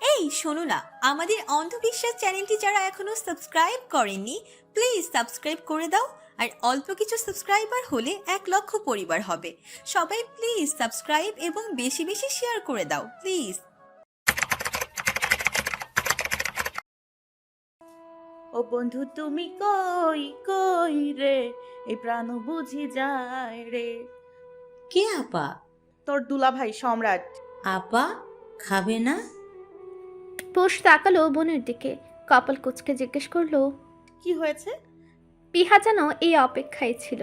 এই শোনো না, আমাদের অন্ধবিশ্বাস চ্যানেলটি যারা এখনো সাবস্ক্রাইব করেননি, প্লিজ সাবস্ক্রাইব করে দাও। আর অল্প কিছু সাবস্ক্রাইবার হলে 1 লক্ষ পরিবার হবে। সবাই প্লিজ সাবস্ক্রাইব এবং বেশি বেশি শেয়ার করে দাও প্লিজ। ও বন্ধু তুমি কই কই রে, এই প্রাণ বুঝি যায় রে। কে আপা? তোর দুলাভাই সম্রাট। আপা খাবে না? পোষ তাকালো বোনের দিকে, কপাল কুঁচকে জিজ্ঞেস করলো, কি হয়েছে? পিহা যেন এই অপেক্ষায় ছিল,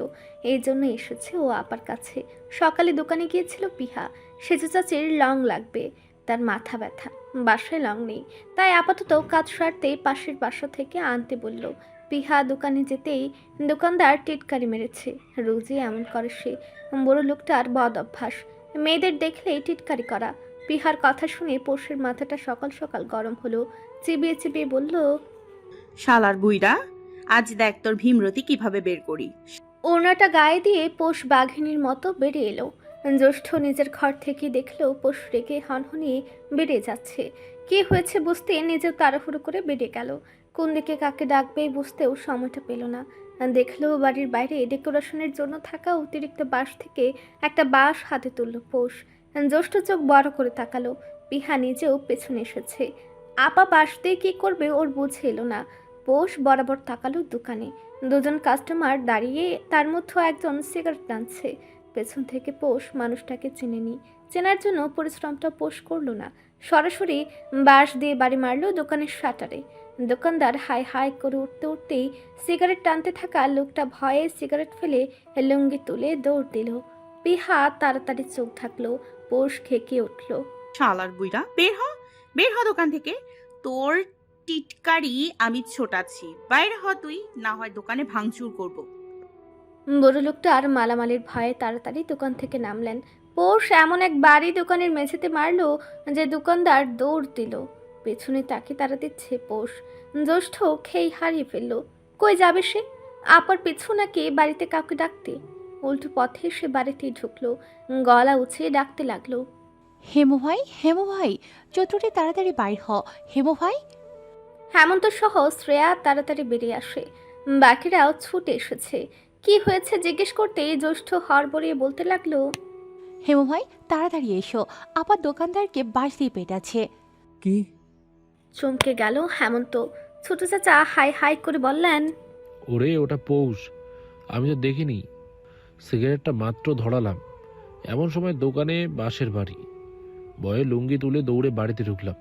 এই জন্য এসেছে ও আপার কাছে। সকালে দোকানে গিয়েছিল পিহা, সেজু চাচির লং লাগবে, তার মাথা ব্যথা, বাসায় লং নেই, তাই আপাতত কাজ সারতে পাশের বাসা থেকে আনতে বলল। পিহা দোকানে যেতেই দোকানদার টিটকারি মেরেছে, রোজই এমন করে সে, বড় লোকটার বদ অভ্যাস, মেয়েদের দেখলেই টিটকারি করা। পিহার কথা শুনে পোষের মাথাটা সকাল সকাল গরম হলো, চিবিয়ে চিবিয়ে বলল, শালার বুইরা, আজ দেখ তোর ভীমরতি কিভাবে বের করি। ওড়নাটা গায়ে দিয়ে পোষ বাঘিনীর মতো বেরিয়ে এলো। জ্যৈষ্ঠ নিজের ঘর থেকে দেখলো পোষ রেগে হনহনিয়ে বেরিয়ে যাচ্ছে। কি হয়েছে বুঝতে নিজেও তাড়াহুড়ো করে বেরিয়ে গেল। কোন দিকে কাকে ডাকবে বুঝতেও সময়টা পেল না। দেখলো বাড়ির বাইরে ডেকোরেশনের জন্য থাকা অতিরিক্ত বাঁশ থেকে একটা বাঁশ হাতে তুলল পোষ। জ্যৈষ্ঠ চোখ বড় করে তাকালো। পিহা নিজেও পেছনে এসেছে। আপা বাঁশ দিয়ে কি করবে ওর বুঝে এলো না। পোষ বরাবর তাকালো দোকানে। দুজন কাস্টমার দাঁড়িয়ে, তার মধ্যে একজন সিগারেট টানছে। পেছন থেকে পোষ মানুষটাকে চিনেনি, চেনার জন্য পরিশ্রমটা পোষ করলো না, সরাসরি বাঁশ দিয়ে বাড়ি মারলো দোকানের শাটারে। দোকানদার হাই হাই করে উঠতে উঠতেই সিগারেট টানতে থাকা লোকটা ভয়ে সিগারেট ফেলে লুঙ্গি তুলে দৌড় দিল। পিহা তাড়াতাড়ি চোখ ঢাকলো, পোষ খেকিয়ে উঠল। শালার বুইরা, বের হ, বের হ দোকান থেকে। তোর টিটকারি আমি ছোটাচ্ছি, বাইরে হ তুই, না হয় দোকানে ভাঙচুর করব। বড় লোকটা আর মালামালের ভয়ে তাড়াতাড়ি দোকান থেকে নামলেন। পোষ এমন এক বাড়ি দোকানের মেঝেতে মারলো যে দোকানদার দৌড় দিল। পেছনে তাকে তারা দিচ্ছে পোষ। জ্যৈষ্ঠ খেই হারিয়ে ফেললো। কই যাবে সে? আপার পিছু নাকি বাড়িতে কাউকে ডাকতে? উল্টো পথে সে বাড়িতেই ঢুকলো, গলা উঁচিয়ে ডাকতে লাগলো। হেমু ভাই, হেমু ভাই, চতুর্থী তাড়াতাড়ি বাইর হ। হেমু ভাই। হেমন্ত সহ শ্রেয়া তাড়াতাড়ি বেরিয়ে আসে, বাকিরাও ছুটে এসেছে। কি হয়েছে জিজ্ঞেস করতেই জ্যৈষ্ঠ হড়বড়িয়ে বলতে লাগলো, হেমু ভাই তাড়াতাড়ি এসো, আপা দোকানদারকে বাঁশ দিয়ে পেটাচ্ছে। কি? চমকে গেল হেমন্ত। ছোট চাচা হাই হাই করে বললেন, ওরে ওটা পৌষ, আমি তো দেখিনি। সিগারেটটা মাত্র ধরালাম, এমন সময় দোকানে বাঁশের বাড়ি, ভয়ে লুঙ্গি তুলে দৌড়ে বাড়িতে ঢুকলাম।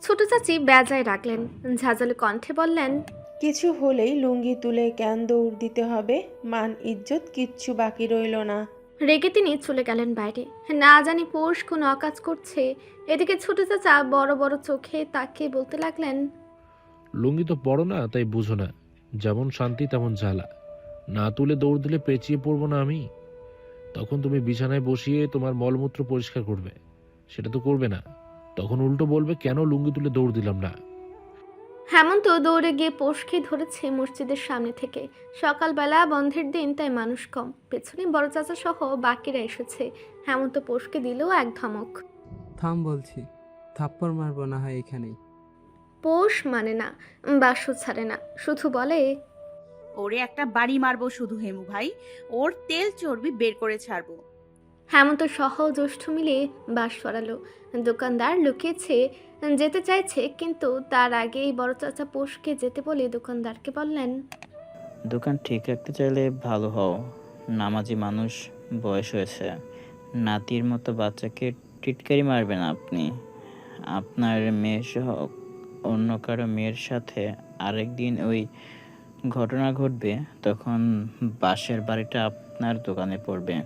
ছোট চাচি বেজায় রাখলেন, ঝাঁঝালো কণ্ঠে বললেন, কিছু হলেই লুঙ্গি তুলে কেন দৌড় দিতে হবে? মান ইজ্জত কিচ্ছু বাকি রইল না। রেগে তিনি চলে গেলেন বাইরে। না জানি পৌষ কোন অকাজ করছে। এদিকে ছোট চাচা বড় বড় চোখে তাকিয়ে বলতে লাগলেন, লুঙ্গি তো পড়ো না, তাই বুঝো না। যেমন শান্তি তেমন জ্বালা, না তুলে দৌড় দিলে পেঁচিয়ে পড়বো না আমি? তখন তুমি বিছানায় বসিয়ে তোমার মলমূত্র পরিষ্কার করবে, সেটা তো করবে না। তখন উল্টো বলবে কেন লুঙ্গি তুলে দৌড় দিলাম না। হেমন্ত দৌড়ে গিয়ে পোষকে ধরেছে মসজিদের সামনে থেকে। সকালবেলা বন্ধের দিন, তাই মানুষ কম। পেছনে বড় চাচা সহ বাকিরা এসেছে। হেমন্ত পোষকে দিল এক ধমক। থাম বলছি, থাপ্পড় মারবো না হয় এখানেই। পোষ মানে না, বাক্স ছাড়ে না, শুধু বলে, ওরে একটা বাড়ি মারবো শুধু হেমু ভাই, ওর তেল চর্বি বের করে ছাড়বো। হেমন্ত সহ জ্যৈষ্ঠ মিলে বাস সরালো। দোকানদার লুকিয়েছে, যেতে চাইছে, কিন্তু তার আগেই বড় চাচা পোষকে যেতে বলে দোকানদারকে বললেন, দোকান ঠিক রাখতে চাইলে ভালো হও, নামাজি মানুষ, বয়স হয়েছে, নাতির মতো বাচ্চাকে টিটকারি মারবেন আপনি? আপনার মেয়ে সহ অন্য কারো মেয়ের সাথে আরেকদিন ওই ঘটনা ঘটবে, তখন বাসের বাড়িটা আপনার দোকানে পড়বে।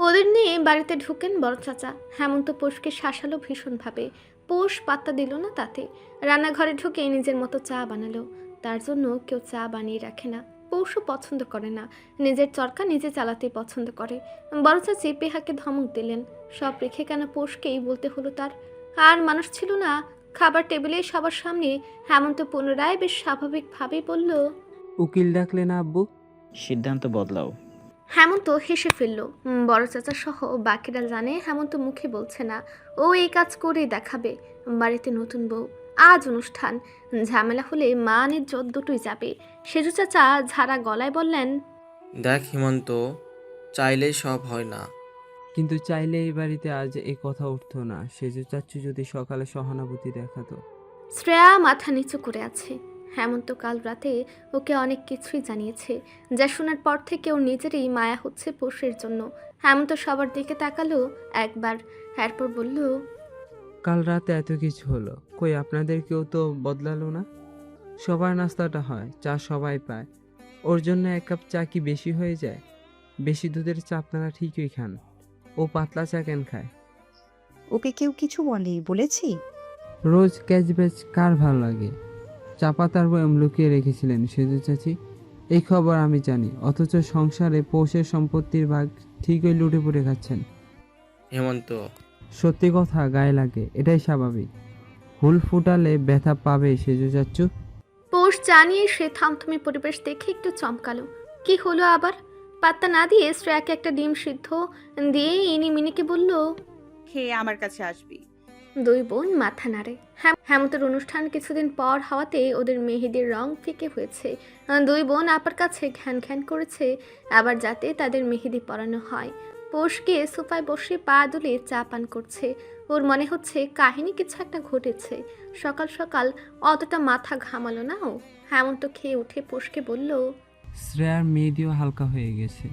ওদের নিয়ে বাড়িতে ঢুকেন বড় চাচা। হেমন্ত পোষকে শাসালো ভীষণভাবে। পোষ পাত্তা দিল না তাতে। রান্নাঘরে ঢুকে নিজের মতো চা বানালো। তার জন্য কেউ চা বানিয়ে রাখে না। পৌষও পছন্দ করে না, নিজের চরকা নিজে চালাতেই পছন্দ করে। বড় চাচি পেহাকে ধমক দিলেন, সব রেখে কেন পোষকেই বলতে হলো তার? আর মানুষ ছিল না। খাবার টেবিলে সবার সামনে হেমন্ত পুনরায় বেশ স্বাভাবিকভাবেই বলল, উকিল ডাকলে না আব্বু? সিদ্ধান্ত বদলাও। হেমন্ত হেসে ফেলল। বড় চাচা সহ বাকিরা জানে হেমন্ত মুখে বলছে না, ও এই কাজ করেই দেখাবে। বাড়িতে নতুন বউ, আজ অনুষ্ঠান, ঝামেলা হলে মান ইজ্জত দুটোই যাবে। সেজু চাচা ঝাড়া গলায় বললেন, দেখ হিমন্ত, চাইলেই সব হয় না। কিন্তু চাইলে এই বাড়িতে আজ এই কথা উঠতো না। সেজু চাচ্ছু যদি সকালে সহানুভূতি দেখাতো। শ্রেয়া মাথা নিচু করে আছে। হেমন্ত কাল রাতে ওকে অনেক কিছুই জানিয়েছে, যা শোনার পর থেকে ওর নিজেরই মায়া হচ্ছে পোষের জন্য। হেমন্ত সবার দিকে তাকালো একবার, এরপর বলল, কাল রাতে এত কিছু হলো, কই আপনাদের কেউ তো বদলালো না? সবার নাস্তাটা হয়, চা সবাই পায়। ওর জন্য এক কাপ চা কি বেশি হয়ে যায়? বেশি দুধের চা আপনারা ঠিকই খান, ও পাতলা চা কেন খায়? ওকে কেউ কিছু বলেছি? রোজ ক্যাচ ব্যাচ কার ভালো লাগে? চা পাতার বয়ম লুকিয়ে রেখেছিলেন সেজু চাচি, এই খবর আমি জানি। অথচ সংসারে পৌষের সম্পত্তির ভাগ ঠিকই লুটে পুড়ে খাচ্ছেন। হেমন্ত, সত্যি কথা গায়ে লাগে, এটাই স্বাভাবিক। হুল ফুটালে ব্যথা পাবে সেজু চাচ্ছু। পোষ জানিয়ে সে থমথমে পরিবেশ দেখে একটু চমকালো। কি হলো আবার? পাত্তা না দিয়ে শ্রেয়াকে একটা ডিম সিদ্ধ দিয়ে ইনিমিনিকে বলল, খেয়ে আমার কাছে আসবি। দুই বোন মাথা নাড়ে। হেমন্তের অনুষ্ঠান কিছুদিন পর হওয়াতে ওদের মেহেদির রং ফিকে হয়েছে। দুই বোন আপার কাছে ঘ্যান ঘ্যান করেছে, আবার যাতে তাদের মেহেদি পরানো হয়। পোষ গিয়ে সোফায় বসে পা দুলে চা পান করছে। ওর মনে হচ্ছে কাহিনী কিছু একটা ঘটেছে। সকাল সকাল অতটা মাথা ঘামালো না ও। হেমন্ত খেয়ে উঠে পোষকে বলল, শ্রেয়ার মেহেদিও হালকা হয়ে গেছে,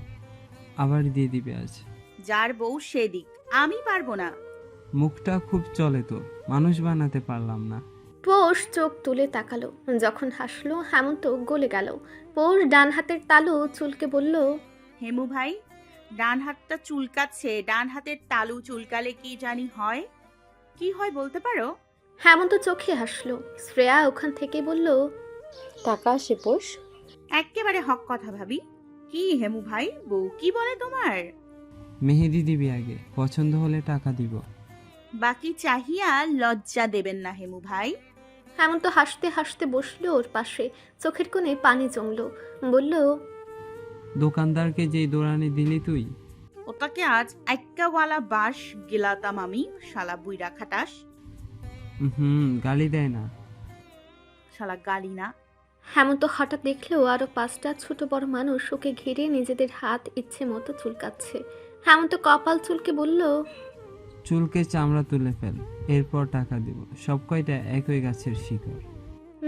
আবার দিয়ে দিবে আজ। যার বউ সে দিক, আমি পারবো না। মুখটা খুব চলে তোর, মানুষ বানাতে পারলাম না। পোষ চোখ তুলে তাকালো। যখন হাসলো হেমন্ত গলে গেল। পোষ ডান হাতের তালু চুলকে বলল, হেমু ভাই, ডান হাতটা চুলকাচ্ছে, ডান হাতের তালু চুলকালে কি জানি হয়? কি হয় বলতে পারো? হেমন্ত চোখে হাসলো। শ্রেয়া ওখান থেকে বলল, টাকা আসে পোষ? এক্কেবারে হক কথা ভাবি। কি হেমু ভাই, বউ কি বলে তোমার? মেহেদি দিবি আগে, পছন্দ হলে টাকা দিব। বাকি চাহিয়া লজ্জা দেবেন না হেমু ভাই। হেমন্ত হাসতে হাসতে বসলো ওর পাশে। চোখের কোণে পানি জমলো। বলল, দোকানদারকে যেই দৌড়ানি দিলি তুই, ওটাকে আজ এক্কাওয়ালা বাস গিলাতাম আমি, শালা বুইরা খাটাস। গালি দেয় না। শালা গালি না। হেমন্ত হঠাৎ দেখলো আরো 5টা ছোট বড় মানুষ ওকে ঘিরে নিজেদের হাত ইচ্ছে মতো চুলকাচ্ছে। হেমন্ত কপাল চুলকে বলল, চুলকে চামড়া তুলে ফেল, এরপর টাকা দিব। সব কয়টা একই গাছের শিকড়।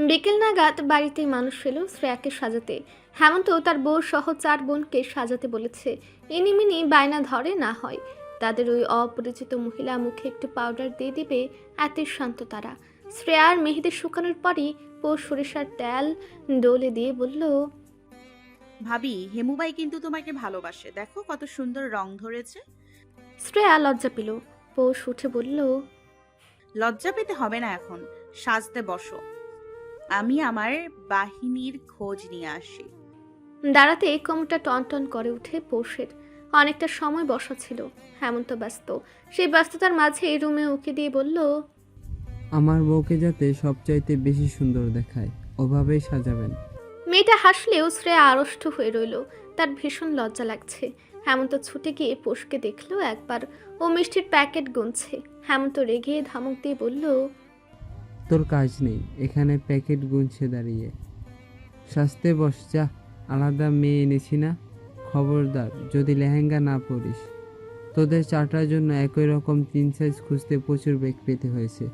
বিকেল নাগাদ বাড়িতে মানুষ এলো শ্রেয়াকে সাজাতে। হেমন্ত তার বউ সহ 4 বোনকে সাজাতে বলেছে। ইনিমিনি বায়না ধরে না হয় তাদের ওই অপরিচিত মহিলা মুখে একটু পাউডার দিয়ে দিবে, এতই শান্ত তারা। শ্রেয়ার মেহেদি শুকানোর পরই পোষ সরিষার তেল ডলে দিয়ে বলল, ভাবি, হেমু ভাই কিন্তু তোমাকে ভালোবাসে, দেখো কত সুন্দর রং ধরেছে। শ্রেয়া লজ্জা পেল। পোষ উঠে বলল, লজ্জা পেতে হবে না, এখন সাজতে বসো, আমি আমার বাহিনীর খোঁজ নিয়ে আসি। দাঁড়াতে কোমরটা টনটন করে উঠে পোষের। অনেকটা সময় বসা ছিল। হেমন্ত ব্যস্ত। সেই ব্যস্ততার মাঝে রুমে উকি দিয়ে বলল, আমার বউকে যাতে সবচাইতে বেশি সুন্দর দেখায়, ওভাবেই সাজাবেন। মেয়েটা হাসলেও শ্রেয়া আড়ষ্ট হয়ে রইল। তার ভীষণ লজ্জা লাগছে। হেমন্ত ছুটে গিয়ে পোষকে দেখলো একবার। ও মিষ্টির প্যাকেট গুনছে। হেমন্ত রেগে ধমক দিয়ে বলল, তোর কাজ নেই এখানে প্যাকেট গুনছে দাঁড়িয়ে। সাজতে বস যা, আলাদা মেয়ে এনেছি না। খবরদার যদি লেহেঙ্গা না পরিস। তোদের 4টার জন্য একই রকম 3 সাইজ খুঁজতে প্রচুর বেগ পেতে হয়েছে।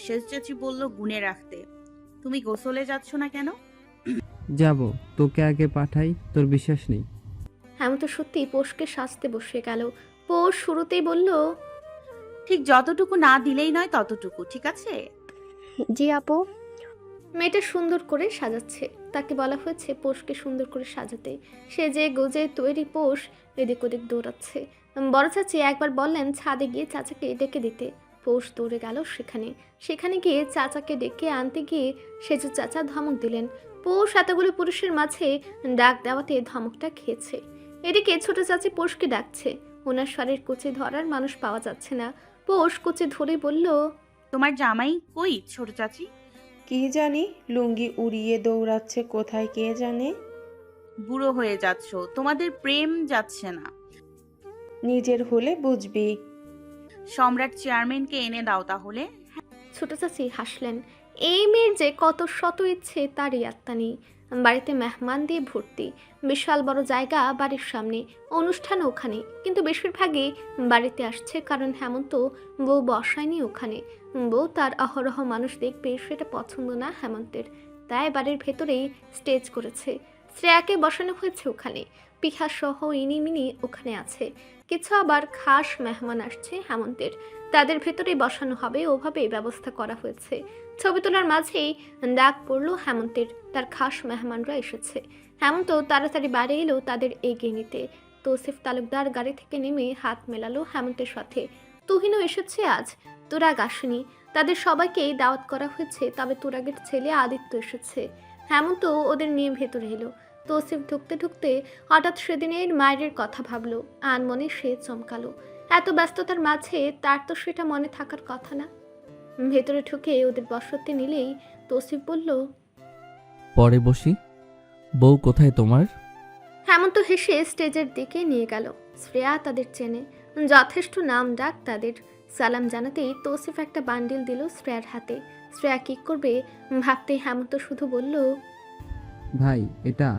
শেষ চাচি বলল গুনে রাখতে। তুমি গোসলে যাচ্ছ না কেন? যাব, তোকে আগে পাঠাই, তোর বিশ্বাস নেই? হেমন্ত সত্যি পোষকে সাজতে বসে গেল। পোষ শুরুতেই বলল, ঠিক যতটুকু না দিলেই নয় ততটুকু, ঠিক আছে? জি আপু। মেয়েটা সুন্দর করে সাজাচ্ছে। তাকে বলা হয়েছে পোষকে সুন্দর করে সাজাতে। সে যে গোজে তৈরি পোষ এদিক ওদিক দৌড়াচ্ছে। বড় চাচি একবার বললেন ছাদে গিয়ে চাচাকে ডেকে দিতে। পোষ দৌড়ে গেল সেখানে গিয়ে চাচাকে ডেকে আনতে গিয়ে সেজু চাচা ধমক দিলেন। পোষ এতগুলো পুরুষের মাঝে ডাক দেওয়াতে ধমকটা খেয়েছে। এদিকে ছোট চাচি পোষকে ডাকছে। ওনার স্বরের কুচি ধরার মানুষ পাওয়া যাচ্ছে না। পোষ কুচি ধরে বলল, তোমার জামাই কই ছোট চাচি? কি জানি, লুঙ্গি উড়িয়ে দৌড়াচ্ছে কোথায় কে জানে। বুড়ো হয়ে যাচ্ছ, তোমাদের প্রেম যাচ্ছে না। নিজের হলে বুঝবি। সম্রাট চেয়ারম্যানকে এনে দাও তাহলে। ছোট চাচি হাসলেন। এই মেয়ের যে কত শত ইচ্ছে তারই আত্মা নেই। বাড়িতে মেহমান দিয়ে ভর্তি, বিশাল বড় জায়গা বাড়ির সামনে, অনুষ্ঠান ওখানে, কিন্তু বেশিরভাগই বাড়িতে আসছে কারণ হেমন্ত বউ বসায়নি ওখানে। বউ তার অহরহ মানুষ দেখবে সেটা পছন্দ না হেমন্তের, তাই বাড়ির ভেতরেই স্টেজ করেছে। শ্রেয়াকে বসানো হয়েছে ওখানে, পিহা সহ ইনিমিনি ওখানে আছে। কিছু আবার খাস মেহমান আসছে হেমন্তের, তাদের ভেতরে বসানো হবে, ওভাবে ব্যবস্থা করা হয়েছে। ছবি তোলার মাঝেই ডাক পড়ল হেমন্তের, তার খাস মেহমানরা এসেছে। হেমন্ত তাড়াতাড়ি বাইরে এলো তাদের এগিয়ে নিতে। তৌসিফ তালুকদার গাড়ি থেকে নেমে হাত মেলালো হেমন্তের সাথে। তুহিনও এসেছে আজ, তুরাগ আসেনি। তাদের সবাইকেই দাওয়াত করা হয়েছে, তবে তুরাগের ছেলে আদিত্য এসেছে। হেমন্ত ওদের নিয়ে ভেতরে এলো। তৌসিফ ঢুকতে ঢুকতে হঠাৎ সেদিনের মায়ের কথা ভাবলো, আনমনে সে চমকালো। এত ব্যস্ততার মাঝে তার তো সেটা মনে থাকার কথা না। ভেতরে ঢুকে ওদের বসতে নিলেই তৌসিফ বলল, পরে বসি। বউ কোথায় তোমার? হেমন্ত হেসে স্টেজের দিকে নিয়ে গেল। শ্রেয়া তাদের চেনে, যথেষ্ট নাম ডাক তাদের। সালাম জানাতেই তৌসিফ একটা বান্ডিল দিল শ্রেয়ার হাতে। শ্রেয়া কি করবে ভাবতেই হেমন্ত শুধু বলল, ভাই এটা।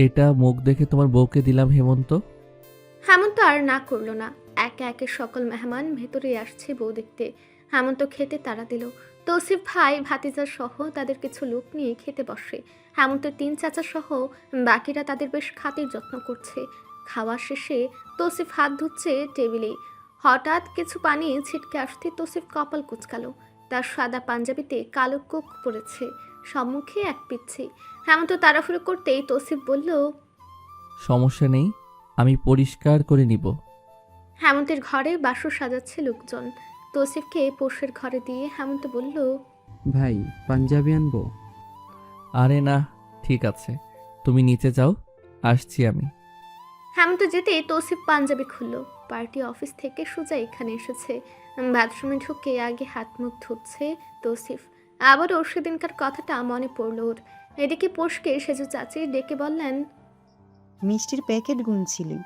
এটা মুখ দেখে তোমার বউকে দিলাম হেমন্ত। হেমন্ত আর না করলো না। একে একে সকল মেহমান ভেতরে আসছে বউ দেখতে। হেমন্ত খেতে তাড়া দিল। তৌসিফ ভাই ভাতিজা সহ তাদের কিছু লোক নিয়ে খেতে বসে। হেমন্তের 3 চাচা সহ বাকিরা তাদের বেশ খাতির যত্ন করছে। খাওয়া শেষে তৌসিফ হাত ধুচ্ছে টেবিলেই। হঠাৎ কিছু পানি ছিটকে আসতে তৌসিফ কপাল কুচকালো। তার সাদা পাঞ্জাবিতে কালো কোক পড়েছে, সম্মুখে এক পিচ্ছি। হেমন্ত তাড়াহুড়ো করতেই তৌসিফ বলল, সমস্যা নেই, আমি পরিষ্কার করে নিব। হেমন্তের ঘরে বাসর সাজাচ্ছে লোকজন। তৌসিফকে পোষের ঘরে দিয়ে হেমন্ত বলল, ভাই পাঞ্জাবি আনবো? আরে না, ঠিক আছে, তুমি নিচে যাও, আসছি আমি। হেমন্ত যেতে তৌসিফ পাঞ্জাবি খুলল। পার্টি অফিস থেকে সোজা এখানে এসেছে। বাথরুমে ঢুকে আগে হাত মুখ ধুচ্ছে তৌসিফ। আবারও সেদিনকার কথাটা মনে পড়ল ওর। এদিকে পোষকে সেজু চাচি ডেকে বললেন, মিষ্টির প্যাকেট গুনছিলি?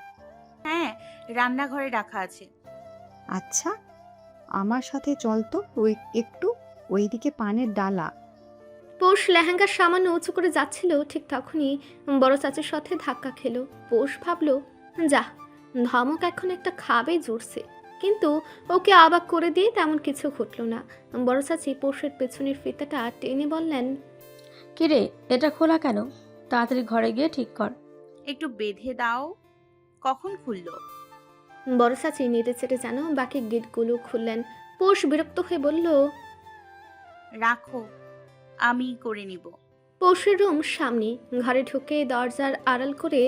হ্যাঁ, রান্নাঘরে রাখা আছে। আচ্ছা, আমার সাথে চল তো, ওই একটু ওইদিকে পানের ডালা। পোষ লেহেঙ্গা সামান্য উঁচু করে যাচ্ছিল, ঠিক তখনই বড় চাচির সাথে ধাক্কা খেলো। পোষ ভাবলো, যা, ধমক এখন একটা খাবে জুড়ছে, কিন্তু ওকে অবাক করে দিয়ে তেমন কিছু ঘটল না। বড় চাচি পোষের পেছনের ফিতাটা টেনে বললেন, কিরে, এটা খোলা কেন? তাড়াতাড়ি ঘরে গিয়ে ঠিক কর। একটু বেঁধে দাও। কখন খুললো? বড় চাচি নেড়ে চেড়ে যেন বাকি গেটগুলো খুললেন। পোষ বিরক্ত হয়ে বলল, রাখো, আমি করে নিব। পোষের রুম সামনে। ঘরে ঢুকে দরজার আড়াল করে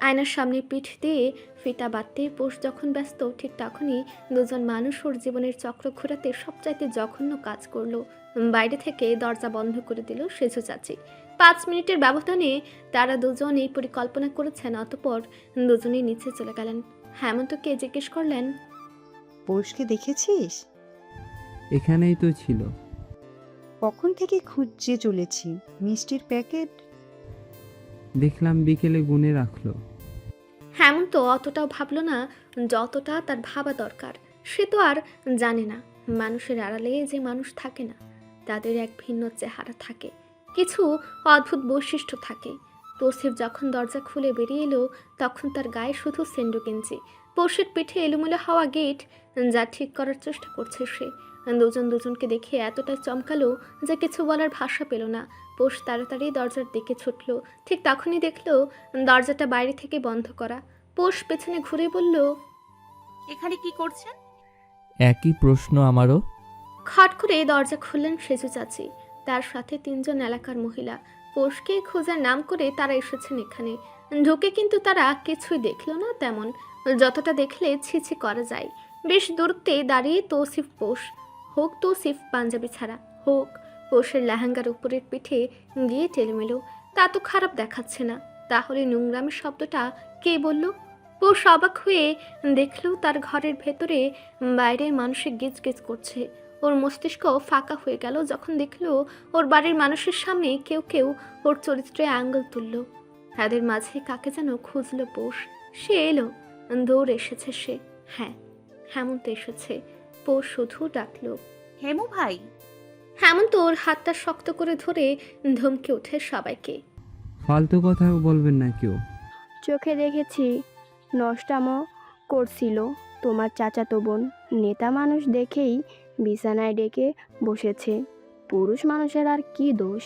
আয়নার সামনে পিঠ দিয়ে ফিতা বাঁধতে পোষ যখন ব্যস্ত, ঠিক তখনই দুজন মানুষ ওর জীবনের চক্র ঘোরাতে সবচাইতে জঘন্য কাজ করলো। বাইরে থেকে দরজা বন্ধ করে দিল সেজু চাচি। 5 মিনিটের ব্যবধানে তারা দুজন এই পরিকল্পনা করেছেন। অতঃপর দুজনেই নিচে চলে গেলেন। হেমন্তকে জিজ্ঞেস করলেন, পৌষকে দেখেছিস? এখানেই তো ছিল। কখন থেকে খুঁজে চলেছি। মিষ্টির প্যাকেট দেখলাম বিকেলে গুনে রাখলো। হেমন্ত অতটাও ভাবল না যতটা তার ভাবা দরকার। সে তো আর জানে না মানুষের আড়ালে যে মানুষ থাকে না, তাদের এক ভিন্ন চেহারা থাকে, কিছু অদ্ভুত বৈশিষ্ট্য থাকে। তৌসিফ যখন দরজা খুলে বেরিয়ে এলো তখন তার গায়ে শুধু সেন্ডো গেঞ্জি, পোষের পিঠে এলোমেলো হাওয়া গেট, যা ঠিক করার চেষ্টা করছে সে। দুজন দুজনকে দেখে এতটা চমকালো যে কিছু বলার ভাষা পেল না। পোষ তাড়াতাড়ি দরজার দিকে ছুটল। ঠিক তখনই দেখলো দরজাটা বাইরে থেকে বন্ধ করা। পোষ পেছনে ঘুরে বলল, এখানে কি করছেন? একই প্রশ্ন আমারও। খট করে দরজা খুললেন সেজু চাচি, তার সাথে 3 জন এলাকার মহিলা। পোষকে খোঁজার নাম করে তারা এসেছেন এখানে। ঢুকে কিন্তু তারা কিছুই দেখলো না তেমন, যতটা দেখলে ছিছি করা যায়। বেশ দূরত্বে দাঁড়িয়ে তৌসিফ পোষ, হোক তৌসিফ পাঞ্জাবি ছাড়া, হোক পোষের লেহেঙ্গার উপরের পিঠে গিয়ে টেলেমেলো, তা তো খারাপ দেখাচ্ছে না। তাহলে নোংরামের শব্দটা কে বলল? পোষ অবাক হয়ে দেখলো তার ঘরের ভেতরে বাইরে মানুষে গিজ গিজ করছে। ওর মস্তিষ্ক ফাঁকা হয়ে গেল যখন দেখলো ওর বাড়ির মানুষের সামনে কেউ কেউ ওর চরিত্রে আঙ্গুল তুলল। তাদের মাঝে কাকে যেন খুঁজলো পোষ। সে এলো, দৌড়ে এসেছে সে। হ্যাঁ, হেমন্ত এসেছে। পোষ শুধু ডাকলো, হেমু ভাই। হেমন্ত ওর হাতটা শক্ত করে ধরে ধমকে ওঠে সবাইকে। ফালতু কথা বলবেন না কেউ। চোখে দেখেছি নষ্টামো করছিল তোমার চাচাতো বোন। নেতা মানুষ দেখেই বিছানায় ডেকে বসেছে। পুরুষ মানুষের আর কি দোষ?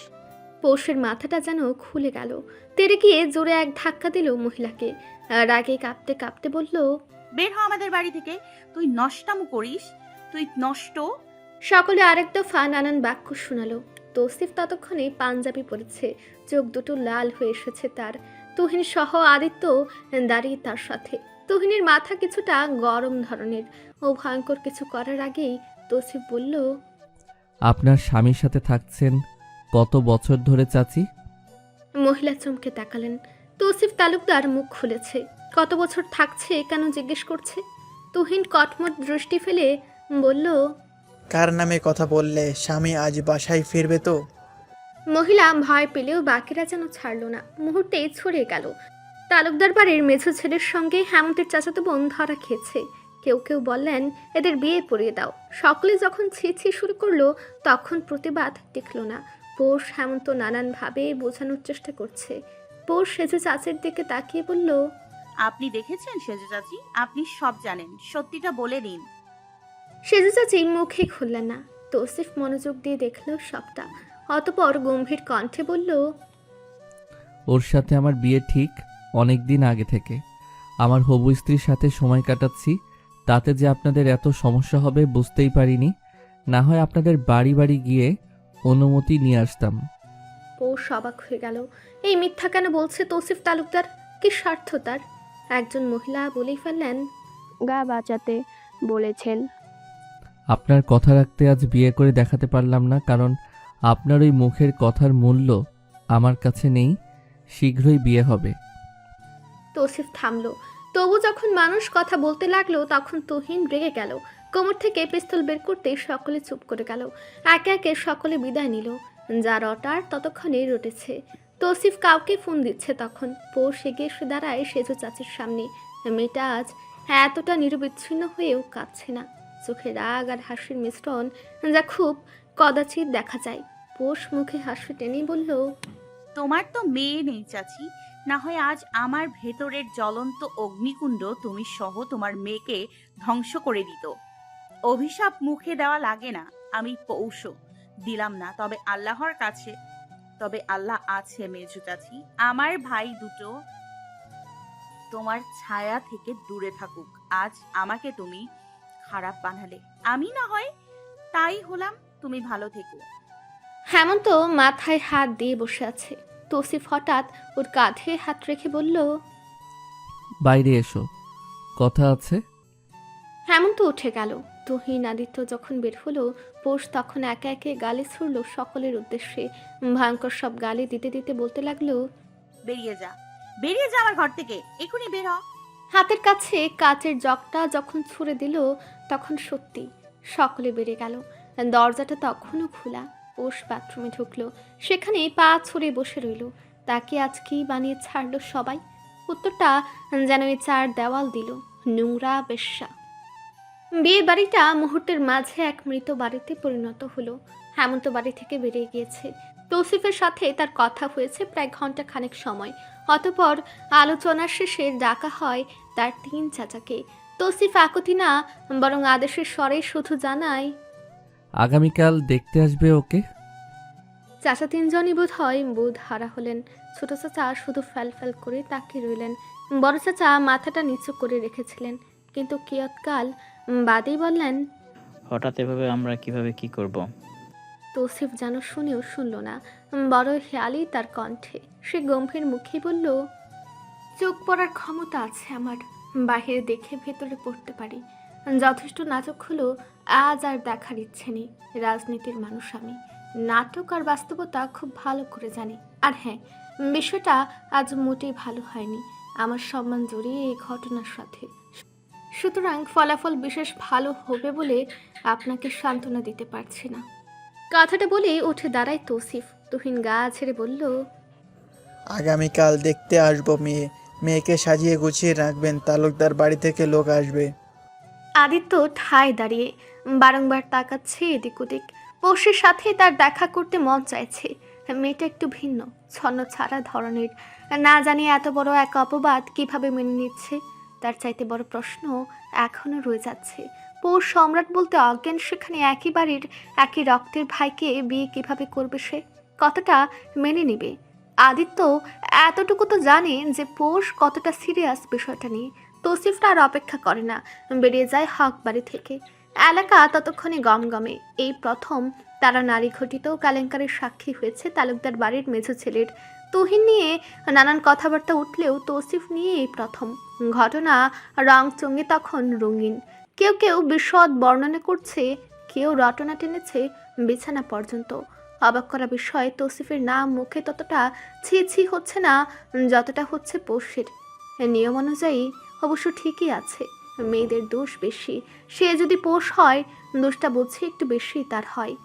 পোষের মাথাটা যেন খুলে গেল। তেড়ে গিয়ে জোরে এক ধাক্কা দিল মহিলাকে। রাগে কাঁপতে কাঁপতে বলল, বের হ আমাদের বাড়ি থেকে। তুই নষ্টামো করিস, তুই নষ্ট। সকলে আরেক দফা নানান বাক্য শোনালো। তৌসিফ ততক্ষণে পাঞ্জাবি পরেছে, চোখ দুটো লাল হয়ে এসেছে তার। তুহিন সহ আদিত্য দাঁড়িয়ে তার সাথে। তুহিনের মাথা কিছুটা গরম ধরনের। ও ভয়ঙ্কর কিছু করার আগেই তৌসিফ বলল, আপনার স্বামীর সাথে থাকছেন কত বছর ধরে চাচি? মহিলা চমকে তাকালেন। তৌসিফ তালুকদার মুখ খুলেছে। কত বছর থাকছে কেন জিজ্ঞেস করছে? তুহিন কটমট দৃষ্টি ফেলে বলল, কার নামে কথা বললে? স্বামী আজ বাসায় ফিরবে তো? মহিলা ভয় পেলেও বাকিরা যেন ছাড়ল না, মুহূর্তেই ছড়িয়ে গেল। তালুকদার বাড়ির মেঝো ছেলের সঙ্গে হেমন্তের চাচাতো বোন ধরা খেয়েছে। কেউ কেউ বললেন এদের বিয়ে পড়িয়ে দাও। সকলে যখন ছি ছি শুরু করলো তখন প্রতিবাদ টিকল না। পোষ হেমন্ত নানানভাবে বোঝানোর চেষ্টা করছে। পোষ সেজে চাচির দিকে তাকিয়ে বলল, আপনি দেখেছেন সেজু চাচি? আপনি সব জানেন, সত্যিটা বলে দিন। সেজু চাচি মুখে খুললেন না। তৌসিফ মনোযোগ দিয়ে দেখল সবটা। অতপর গম্ভীর কণ্ঠে বলল, ওর সাথে আমার বিয়ে ঠিক অনেক দিন আগে থেকে। আমার হবু স্ত্রীর সাথে সময় কাটাচ্ছি, তাতে যে আপনাদের এত সমস্যা হবে বুঝতেই পারিনি। না হয় আপনাদের বাড়ি বাড়ি গিয়ে অনুমতি নিয়ে আসতাম। পৌষ অবাক হয়ে গেল। এই মিথ্যা কেন বলছে তৌসিফ তালুকদার? কি স্বার্থ তার? একজন মহিলা বলেই ফেললেন, গা বাঁচাতে বলেছেন। আপনার কথা রাখতে আজ বিয়ে করে দেখাতে পারলাম না, কারণ আপনার ওই মুখের কথার মূল্য আমার কাছে নেই। শীঘ্রই বিয়ে হবে। তৌসিফ থামলো। তবু যখন মানুষ কথা বলতে লাগলো তখন তুহিন রেগে গেল। কোমর থেকে পিস্তল বের করতেই সকলে চুপ করে গেল। একে একে সকলে বিদায় নিল। যা রটার ততক্ষণে রটেছে। তৌসিফ কাউকে ফোন দিচ্ছে তখন। পৌষ এগিয়ে এসে দাঁড়ায় সেজু চাচির সামনে। মেয়েটা আজ এতটা নিরবিচ্ছিন্ন হয়েও কাঁদছে না। চোখে রাগ আর হাসির মিশ্রণ, যা খুব কদাচিৎ দেখা যায়। পৌষ মুখে হাসি টেনেই বলল, তোমার তো মেয়ে নেই চাচি, না হয় আজ আমার ভেতরের জ্বলন্ত অগ্নিকুণ্ড তুমি সহ তোমার মেয়েকে ধ্বংস করে দিত। অভিশাপ মুখে দেওয়া লাগে না। আমি পৌষ দিলাম না, তবে আল্লাহর কাছে, তবে আল্লাহ আছে মেজু চাচি। আমার ভাই দুটো তোমার ছায়া থেকে দূরে থাকুক। আজ আমাকে তুমি খারাপ বানালে, আমি না হয় তাই হলাম। তুমি ভালো থেকো। হেমন্ত মাথায় হাত দিয়ে বসে আছে। তৌসিফ হঠাৎ ওর কাঁধে হাত রেখে বলল, বাইরে এসো, কথা আছে। হেমন্ত উঠে গেল। তুহিন আদিত্য যখন বের হলো, পৌষ তখন একে একে গালি ছুড়ল সকলের উদ্দেশ্যে। ভয়ঙ্কর সব গালি দিতে দিতে বলতে লাগলো, বেরিয়ে যা, বেরিয়ে যা আমার ঘর থেকে, এখনই বের হ। হাতের কাছে কাচের জগটা যখন ছুঁড়ে দিল তখন সত্যি সকলে বেড়ে গেল। দরজাটা তখনও খোলা। পৌষ বাথরুমে ঢুকলো। সেখানে পা ছড়ে বসে রইল। তাকে আজ কি বানিয়ে ছাড়লো সবাই? উত্তরটা যেন এই চার দেওয়াল দিল, নোংরা বেশ্যা। বিয়ে বাড়িটা মুহূর্তের মাঝে এক মৃত বাড়িতে পরিণত হলো। হেমন্ত বাড়ি থেকে বেরিয়ে গিয়েছে। তৌসিফের সাথে তার কথা হয়েছে প্রায় ঘন্টা খানেক সময়। অতপর আলোচনার শেষে ডাকা হয় তার 3 চাচাকে। তৌসিফ আকুতি না, বরং আদেশের স্বরে শুধু জানায়, আগামীকাল দেখতে আসবে ওকে। চাচা 3 জনই বোধ হয় বোধ হারা হলেন। ছোট চাচা শুধু ফ্যাল ফ্যাল করে তাকিয়ে রইলেন। বড় চাচা মাথাটা নিচু করে রেখেছিলেন, কিন্তু কিয়ৎকাল বাদেই বললেন, হঠাৎ এভাবে আমরা কিভাবে কি করব? তৌসিফ যেন শুনেও শুনল না। বড় হেয়ালি তার কণ্ঠে। সে গম্ভীর মুখে বলল, চোখ পড়ার ক্ষমতা আছে আমার। বাহিরে দেখে ভেতরে পড়তে পারি। যথেষ্ট নাটক হলো, আজ আর দেখার ইচ্ছে নেই। রাজনীতির মানুষ আমি। নাটক আর বাস্তবতা খুব ভালো করে জানি। আর হ্যাঁ, বিষয়টা আজ মোটেই ভালো হয়নি। আমার সম্মান জড়িয়ে এই ঘটনার সাথে। সুতরাং ফলাফল বিশেষ ভালো হবে বলে আপনাকে সান্ত্বনা দিতে পারছি না। কথাটা বলে উঠে দাঁড়ায় তৌসিফ। তুহিন গা ছেড়ে বলল, আগামীকাল দেখতে আসবো মেয়েকে সাজিয়ে গুছিয়ে রাখবেন, তালুকদার বাড়ি থেকে লোক আসবে। আদিত্য ঠায় দাঁড়িয়ে বারংবার তাকাচ্ছে এদিক ওদিক। পৌষের সাথে তার দেখা করতে মন চাইছে। মেয়েটা একটু ভিন্ন, ছন্ন ছাড়া ধরনের। না জানি এত বড় এক অপবাদ কিভাবে মেনে নিচ্ছে। তার চাইতে বড় প্রশ্ন এখনো রয়ে যাচ্ছে, পৌষ সম্রাট বলতে অজ্ঞান, সেখানে একই বাড়ির একই রক্তের ভাইকে বিয়ে কিভাবে করবে সে? কতটা মেনে নেবে? আদিত্য এতটুকু তো জানে যে পৌষ কতটা সিরিয়াস বিষয়টা নিয়ে। তৌসিফটা আর অপেক্ষা করে না, বেরিয়ে যায় হক বাড়ি থেকে। এলাকা ততক্ষণে গমগমে। এই প্রথম তারা নারী ঘটিত কেলেঙ্কারির সাক্ষী হয়েছে তালুকদার বাড়ির মেঝো ছেলের। তুহিন নিয়ে নানান কথাবার্তা উঠলেও তৌসিফ নিয়ে এই প্রথম। ঘটনা রং চঙ্গে তখন রঙিন। কেউ কেউ বিশদ বর্ণনা করছে, কেউ রটনা টেনেছে বিছানা পর্যন্ত। অবাক করা বিষয়, তৌসিফের নাম মুখে ততটা ছি ছি হচ্ছে না যতটা হচ্ছে পৌষের। নিয়ম অনুযায়ী অবশ্য ঠিকই আছে, মেয়েদের দোষ বেশি। সে যদি পৌষ হয়, দোষটা বুঝে একটু বেশি তার হয়।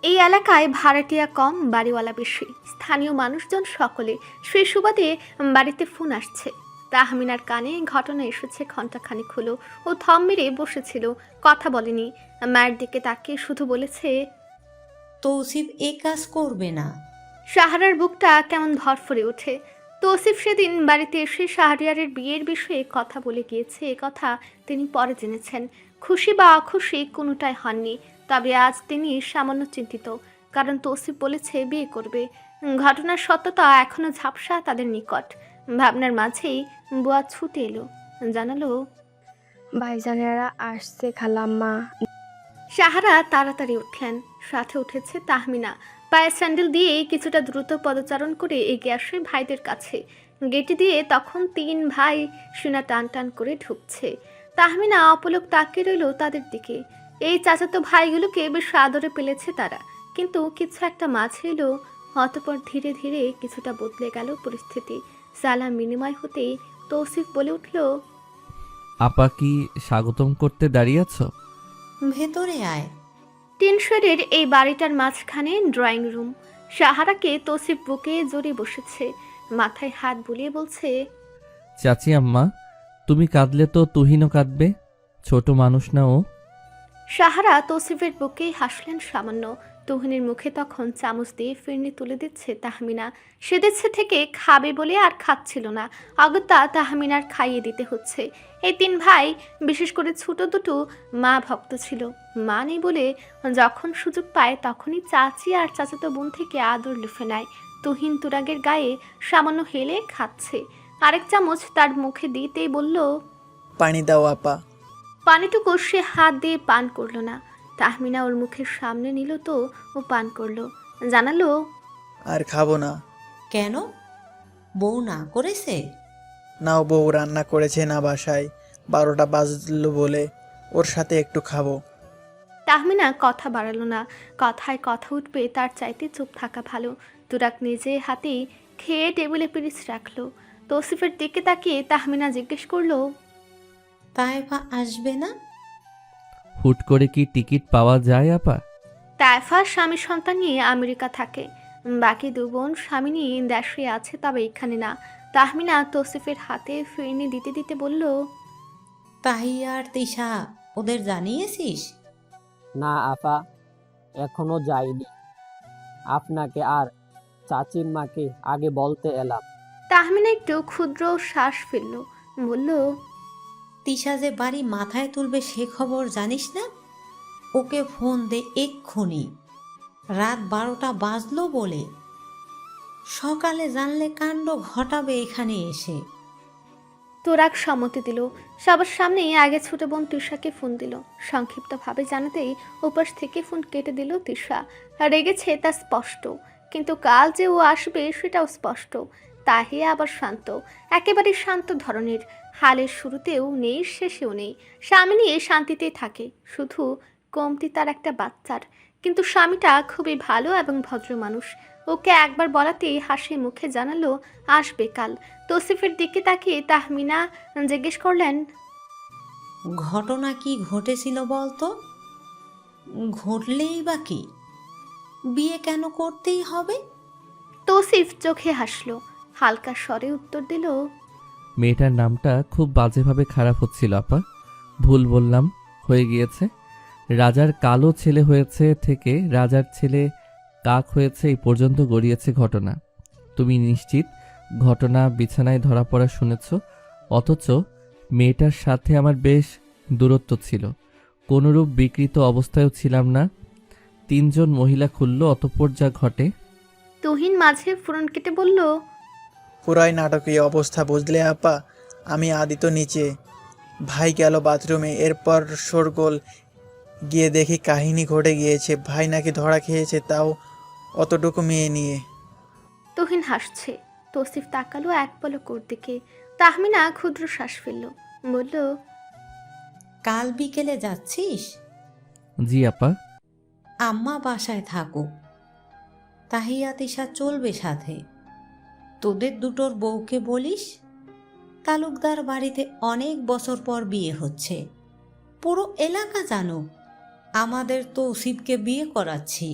এই এলাকায় ভাড়াটিয়া কম, বাড়িওয়ালা বেশি। স্থানীয় মানুষজন সকলে। সেই সুবাদে বাড়িতে ফোন আসছে। তাহমিনার কানে ঘটনা এসেছে ঘণ্টাখানেক হলো। ও থম মেরে বসেছিল, কথা বলেনি। মায়ের দিকে তাকিয়ে শুধু বলেছে, তৌসিফ এ কাজ করবে না। শাহরার বুকটা কেমন ধরফরে ওঠে। তৌসিফ সেদিন বাড়িতে এসে শাহরিয়ারের বিয়ের বিষয়ে কথা বলে গিয়েছে, এ কথা তিনি পরে জেনেছেন। খুশি বা অখুশি কোনোটাই হননি, তবে আজ তিনি সামান্য চিন্তিত, কারণ তৌসিফ বলেছে বিয়ে করবে। ঘটনার সত্যতা এখনো ঝাপসা তাদের নিকট। ভাবনার মাঝেই বুয়া ছুটে এলো, জানালো, ভাইজানেরা আসছে খালাম্মা। সাহারা তাড়াতাড়ি উঠলেন, সাথে উঠেছে তাহমিনা। পায়ে স্যান্ডেল দিয়ে কিছুটা দ্রুত পদচারণ করে এগিয়ে আসে ভাইদের কাছে। গেটে দিয়ে তখন 3 ভাই সিনা টান টান করে ঢুকছে। তাহমিনা অপলক তাকিয়ে রইল তাদের দিকে। এই চাচাতো ভাইগুলোকে বেশ আদরে পেলেছে তারা, কিন্তু কিছু একটা মাঝে এলো। অতঃপর ধীরে ধীরে কিছুটা বদলে গেল পরিস্থিতি। সালাম বিনিময় হতেই তৌসিফ বলে উঠল, আপা কি স্বাগতম করতে দাঁড়িয়ে আছো? ভেতরে আয়। 3 শেডের এই বাড়িটার মাঝখানে ড্রয়িং রুম। সাহারাকে তৌসিফ বুকে জড়িয়ে বসেছে, মাথায় হাত বুলিয়ে বলছে, চাচি আম্মা, তুমি কাঁদলে তো তুহিনও কাঁদবে, ছোট মানুষ না ও। সাহারা তৌসিফের বুকেই হাসলেন সামান্য। তুহিনের মুখে তখন চামচ দিয়ে ফিরনি তুলে দিচ্ছে তাহমিনা। সেদিচ্ছে থেকে খাবে বলে আর খাচ্ছিল না, অগত্যা তাহমিনার খাইয়ে দিতে হচ্ছে। এই 3 ভাই, বিশেষ করে ছোট দুটো, মা ভক্ত ছিল। মা নেই বলে যখন সুযোগ পায় তখনই চাচি আর চাচাতো বোন থেকে আদর লুফে নেয়। তুহিন তুরাগের গায়ে সামান্য হেলে খাচ্ছে। আরেক চামচ তার মুখে দিতেই বলল, পানি দাও আপা। পানিটুকু সে হাত দিয়ে পান করলো না। তাহমিনা ওর মুখের সামনে নিল তো ও পান করলো, জানালো, আর খাবো না। কেন? বউ না করেছে? নাও, বউ রান্না করেছে না বাসায়, 12টা বাজলো বলে ওর সাথে একটু খাবো। তাহমিনা কথা বাড়ালো না। কথায় কথা উঠবে তার চাইতে চুপ থাকা ভালো। তুরাক নিজে হাতেই খেয়ে টেবিলে পিরিচ রাখলো। তৌসিফের দিকে তাকিয়ে তাহমিনা জিজ্ঞেস করলো, তাইফা আসবে না? হুট করে কি টিকিট পাওয়া যায় আপা? তাইফা স্বামী সন্তান নিয়ে আমেরিকা থাকে, বাকি 2 বোন স্বামী নিয়ে দেশে আছে, তবে এখানে না। তাহমিনা তৌসিফের হাতে ফিরনি দিতে দিতে বলল, তাহিয়া আর তিশা ওদের জানিয়েছিস? না আপা, এখনো যাইনি। আপনাকে আর চাচিম্মাকে আগে বলতে এলাম। তাহমিনা একটু ক্ষুদ্র শ্বাস ফেলল, বলল, তিশা যে বাড়ি মাথায় তুলবে সে খবর জানিস না? ওকে ফোন দে এক্ষুনি। রাত 12টা বাজলো বলে। সকালে জানলে কাণ্ড ঘটাবে এখানে এসে। তোরাক সম্মতি দিল। সবার সামনেই আগে ছোট বোন তিশাকে ফোন দিল। সংক্ষিপ্তভাবে জানাতেই উপাস থেকে ফোন কেটে দিল তিশা। রেগেছে তা স্পষ্ট, কিন্তু কাল যে ও আসবে সেটাও স্পষ্ট। তাহিয়া আবার শান্ত, একেবারে শান্ত ধরনের। হালের শুরুতেও নেই, শেষেও নেই। স্বামী নিয়ে শান্তিতেই থাকে, শুধু কমতি তার একটা বাচ্চার। কিন্তু স্বামীটা খুবই ভালো এবং ভদ্র মানুষ। ওকে একবার বলাতেই হাসি মুখে জানালো আসবে কাল। তৌসিফের দিকে তাকিয়ে তাহমিনা জিজ্ঞেস করলেন, ঘটনা কি ঘটেছিল বলতো? ঘটলেই বা কি, বিয়ে কেন করতেই হবে? তৌসিফ চোখে হাসলো, হালকা স্বরে উত্তর দিল, মেয়েটার নামটা খুব বাজেভাবে খারাপ হচ্ছিল আপা, ভুল বললাম, হয়ে গিয়েছে। রাজার কালো ছেলে হয়েছে থেকে রাজার ছেলে কাক হয়েছে এই পর্যন্ত গড়িয়েছে ঘটনা। তুমি নিশ্চিত ঘটনা বিছানায় ধরা পড়া শুনেছ? অথচ মেয়েটার সাথে আমার বেশ দূরত্ব ছিল, কোনোরূপ বিকৃত অবস্থায়ও ছিলাম না। 3 জন মহিলা খুলল, অতঃপর যা ঘটে। তুহিন মাঝে ফুরন কেটে বলল, পুরাই নাটকীয় অবস্থা বুঝলে আপা। আমি আদিত্য নিচে, ভাই গেল বাথরুমে, এরপর শোরগোল, গিয়ে দেখি কাহিনী ঘটে গিয়েছে। ভাই নাকি ধরা খেয়েছে, তাও অতটুকু মেয়ে নিয়ে। তুহিন হাসছে। তৌসিফ তাকালো এক পলক ওর দিকে। তাহমিনা ক্ষুদ্র শ্বাস ফেলল, বলল, কাল বিকেলে যাচ্ছিস? জি আপা। আম্মা বাসায় থাকো, তাহিয়া তিশা চলবে সাথে। তোদের দুটোর বউকে বলিস তালুকদার বাড়িতে অনেক বছর পর বিয়ে হচ্ছে, পুরো এলাকা জানো আমাদের তৌসিফকে বিয়ে করাচ্ছি।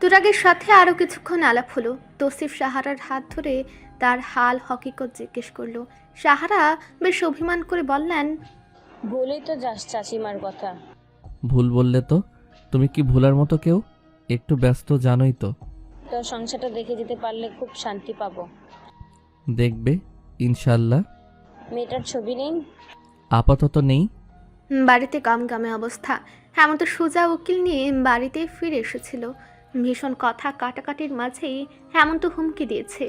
তুরাগের সাথে আরো কিছুক্ষণ আলাপ হলো। তৌসিফ সাহারার হাত ধরে তার হাল হকিকত জিজ্ঞেস করলো। সাহারা বেশ অভিমান করে বললেন, বলেই তো যাস চাচিমার কথা। ভুল বললে তো? তুমি কি ভুলার মতো কেউ? একটু ব্যস্ত জানোই তো। তোর সংসারটা দেখে যেতে পারলে খুব শান্তি পাবো। দেখবে ইনশাল্লাহ। মেয়েটার ছবি নেই? আপাতত নেই। বাড়িতে গামগামে অবস্থা। হেমন্ত সুজা উকিল নিয়ে বাড়িতে ফিরে এসেছিল। ভীষণ কথা কাটাকাটির মাঝেই হেমন্ত হুমকি দিয়েছে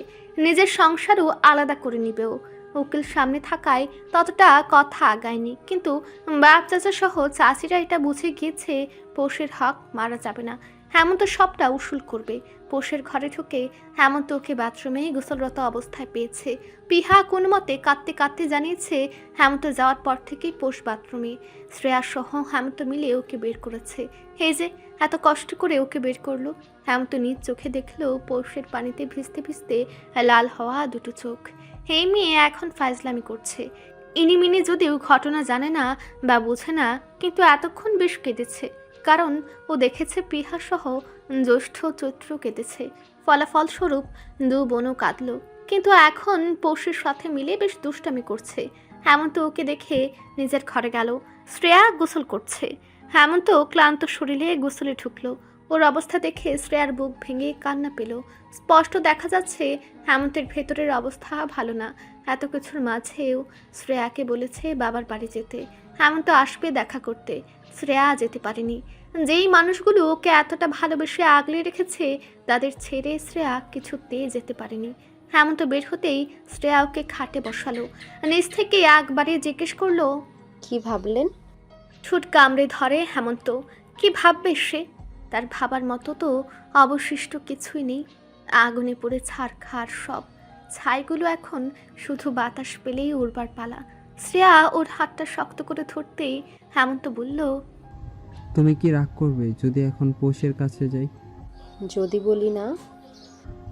নিজের সংসারও আলাদা করে নিবেও। উকিল সামনে থাকায় ততটা কথা আগায়নি, কিন্তু বাপ চাচা সহ চাচিরা এটা বুঝে গিয়েছে পোষের হক মারা যাবে না। হেমন্ত সবটা উসুল করবে। পোষের ঘরে ঢুকে হেমন্ত ওকে বাথরুমে গোসলরত অবস্থায় পেয়েছে। পিহা কোনো মতে কাঁদতে কাঁদতে জানিয়েছে হেমন্ত যাওয়ার পর থেকেই পোষ বাথরুমে। শ্রেয়া সহ হেমন্ত মিলে ওকে বের করেছে। এই যে এত কষ্ট করে ওকে বের করলো। হেমন্ত নিজ চোখে দেখলো পোষের পানিতে ভিজতে ভিজতে লাল হওয়া দুটো চোখ। এই মেয়ে এখন ফাজলামি করছে। ইনিমিনি যদিও ঘটনা জানে না বা বোঝে না, কিন্তু এতক্ষণ বেশ কেঁদেছে, কারণ ও দেখেছে পিহা সহ জ্যৈষ্ঠ চৈত্র কেঁদেছে। ফলাফলস্বরূপ দু বোনও কাঁদল, কিন্তু এখন পৌষের সাথে মিলে বেশ দুষ্টামি করছে। হেমন্ত ওকে দেখে নিজের ঘরে গেল। শ্রেয়া গোসল করছে। হেমন্ত ক্লান্ত শরীরে গোসলে ঢুকলো। ওর অবস্থা দেখে শ্রেয়ার বুক ভেঙে কান্না পেল। স্পষ্ট দেখা যাচ্ছে হেমন্তের ভেতরের অবস্থা ভালো না। এত কিছুর মাঝেও শ্রেয়াকে বলেছে বাবার বাড়ি যেতে, হেমন্ত আসবে দেখা করতে। শ্রেয়া যেতে পারেনি। যেই মানুষগুলো ওকে এতটা ভালোবেসে আগলে রেখেছে তাদের ছেড়ে শ্রেয়া কিছুতেই যেতে পারেনি। হেমন্ত বের হতেই শ্রেয়া ওকে খাটে বসালো। নিজ থেকে একবারে জিজ্ঞেস করলো, কি ভাবলেন? ঠোঁট কামড়ে ধরে হেমন্ত। কি ভাববে সে? তার ভাবার মতো তো অবশিষ্ট কিছুই নেই। আগুনে পড়ে ছারখার সব ছাইগুলো এখন শুধু বাতাস পেলেই উড়বার পালা। শ্রেয়া ওর হাতটা শক্ত করে ধরতেই হেমন্ত বলল, তুমি কি রাগ করবে যদি এখন পোষের কাছে যাই? যদি বলি না?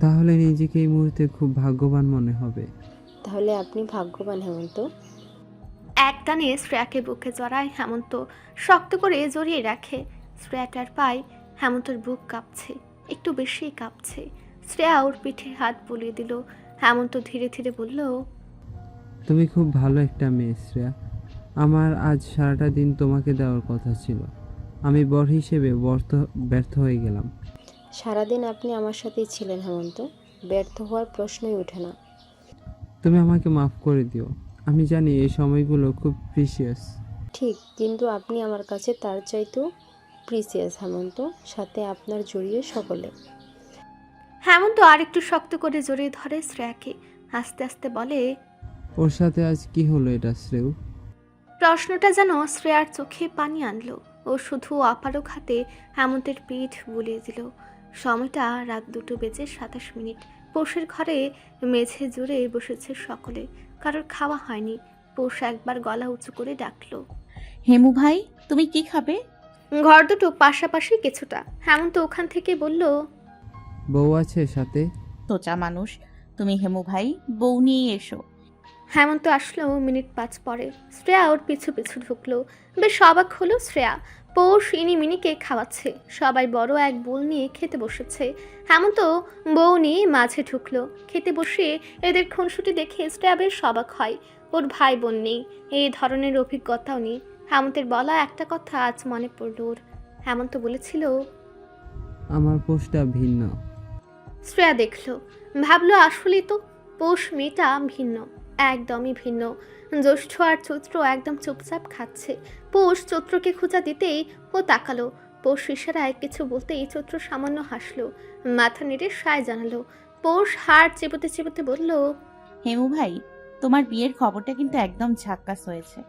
তাহলে নিজেকে এই মুহূর্তে খুব ভাগ্যবান মনে হবে। তাহলে আপনি ভাগ্যবান হেমন্ত। একটানে শ্রেয়াকে বুকে জড়ায় হেমন্ত, শক্ত করে জড়িয়ে রাখে। শ্রেয়াটার পায়ে হেমন্তর বুক কাঁপছে, একটু বেশি কাঁপছে। শ্রেয়া ওর পিঠে হাত বুলিয়ে দিল। হেমন্ত ধীরে ধীরে বলল, তুমি খুব ভালো একটা মেয়ে শ্রেয়া। আমার আজ সারাটা দিন তোমাকে দেওয়ার কথা ছিল, আমি বর হিসেবে ব্যর্থ হয়ে গেলাম। সারাদিন আপনি আমার সাথেই ছিলেন হেমন্ত, ব্যর্থ হওয়ার প্রশ্নই ওঠে না। তুমি আমাকে মাফ করে দিও। আমি জানি এই সময়গুলো খুব প্রিসিয়াস। ঠিক, কিন্তু আপনি আমার কাছে তার চাইতেও প্রিসিয়াস হেমন্ত, সাথে আপনার জড়িয়ে সকলে। হেমন্ত আরেকটু শক্ত করে জড়িয়ে ধরে শ্রেয়াকে। আস্তে আস্তে বলে, ওর সাথে আজ কি হলো এটা শ্রেয়? প্রশ্নটা যেন শ্রেয়ার চোখে পানি আনলো। ও শুধু অপারক হাতে হেমন্তের পিঠ বুলিয়ে দিল। সময়টা রাত 2:27 পোষের ঘরে মেঝে জুড়ে বসেছে সকলে। কারোর খাওয়া হয়নি। পোষ একবার গলা উঁচু করে ডাকলো, হেমু ভাই, তুমি কি খাবে? ঘর দুটো পাশাপাশি কিছুটা। হেমন্ত ওখান থেকে বলল, বউ আছে সাথে? তোচা মানুষ, তুমি হেমু ভাই বউ নিয়ে এসো। হেমন্ত আসলো মিনিট 5 পরে। শ্রেয়া ওর পিছু পিছু ঢুকলো। বেশ অবাক হলো শ্রেয়া। পৌষ ইনি মিনিকে খাওয়াচ্ছে। সবাই বড় এক বোল নিয়ে খেতে বসেছে। হেমন্ত বউ নিয়ে মাঝে ঢুকলো। খেতে বসে এদের খুনসুটি দেখে শ্রেয়া বেশ অবাক হয়। ওর ভাই বোন নেই, এই ধরনের অভিজ্ঞতাও নেই। হেমন্তের বলা একটা কথা আজ মনে পড়ল ওর। হেমন্ত বলেছিল, আমার পোষটা ভিন্ন। শ্রেয়া দেখলো, ভাবলো আসলেই তো পৌষ মেয়েটা ভিন্ন, একদমই ভিন্ন। জ্যৈষ্ঠ আর চৈত্র একদম চুপচাপ খাচ্ছে। পৌষ চৈত্রকে খোঁজা দিতেই ও তাকালো। পৌষ ইশারায় কিছু বলতেই চৈত্র সামান্য হাসলো, মাথা নেড়ে সায় জানালো। পৌষ হাড় চেপতে চেপতে বলল, হেমু ভাই, তোমার বিয়ের খবরটা কিন্তু একদম ঝাক্কাস হয়েছে।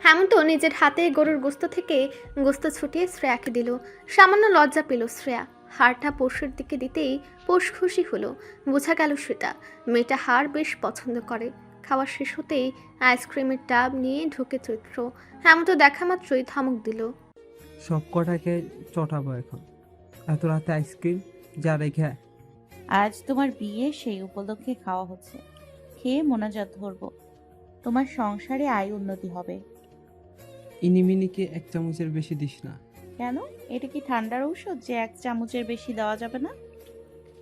হেমন্ত নিজের হাতে গরুর গোস্ত থেকে গোস্ত ছুটিয়ে শ্রেয়াকে দিল। সামান্য লজ্জা পেল শ্রেয়া। হাড়টা পৌষের দিকে দিতেই পৌষ খুশি হলো। বোঝা গেল সেটা মেয়েটা হাড় বেশ পছন্দ করে। খাওয়া শেষ হতেই আইসক্রিমের ডাব নিয়ে ঢুকে চৈত্র। হেমন্ত দেখা মাত্রই ধমক দিল, সব কটাকে চটাবো এখন। এত রাতে আইসক্রিম যা রেখে। আজ তোমার বিয়ে, সেই উপলক্ষে খাওয়া হচ্ছে। খেয়ে মোনাজাত ধরবো, তোমার সংসারে আয় উন্নতি হবে। ইনিমিনিকে 1 চামচের বেশি দিস না। কেন, এটা কি ঠান্ডার ঔষধ যে 1 চামচের বেশি দেওয়া যাবে না?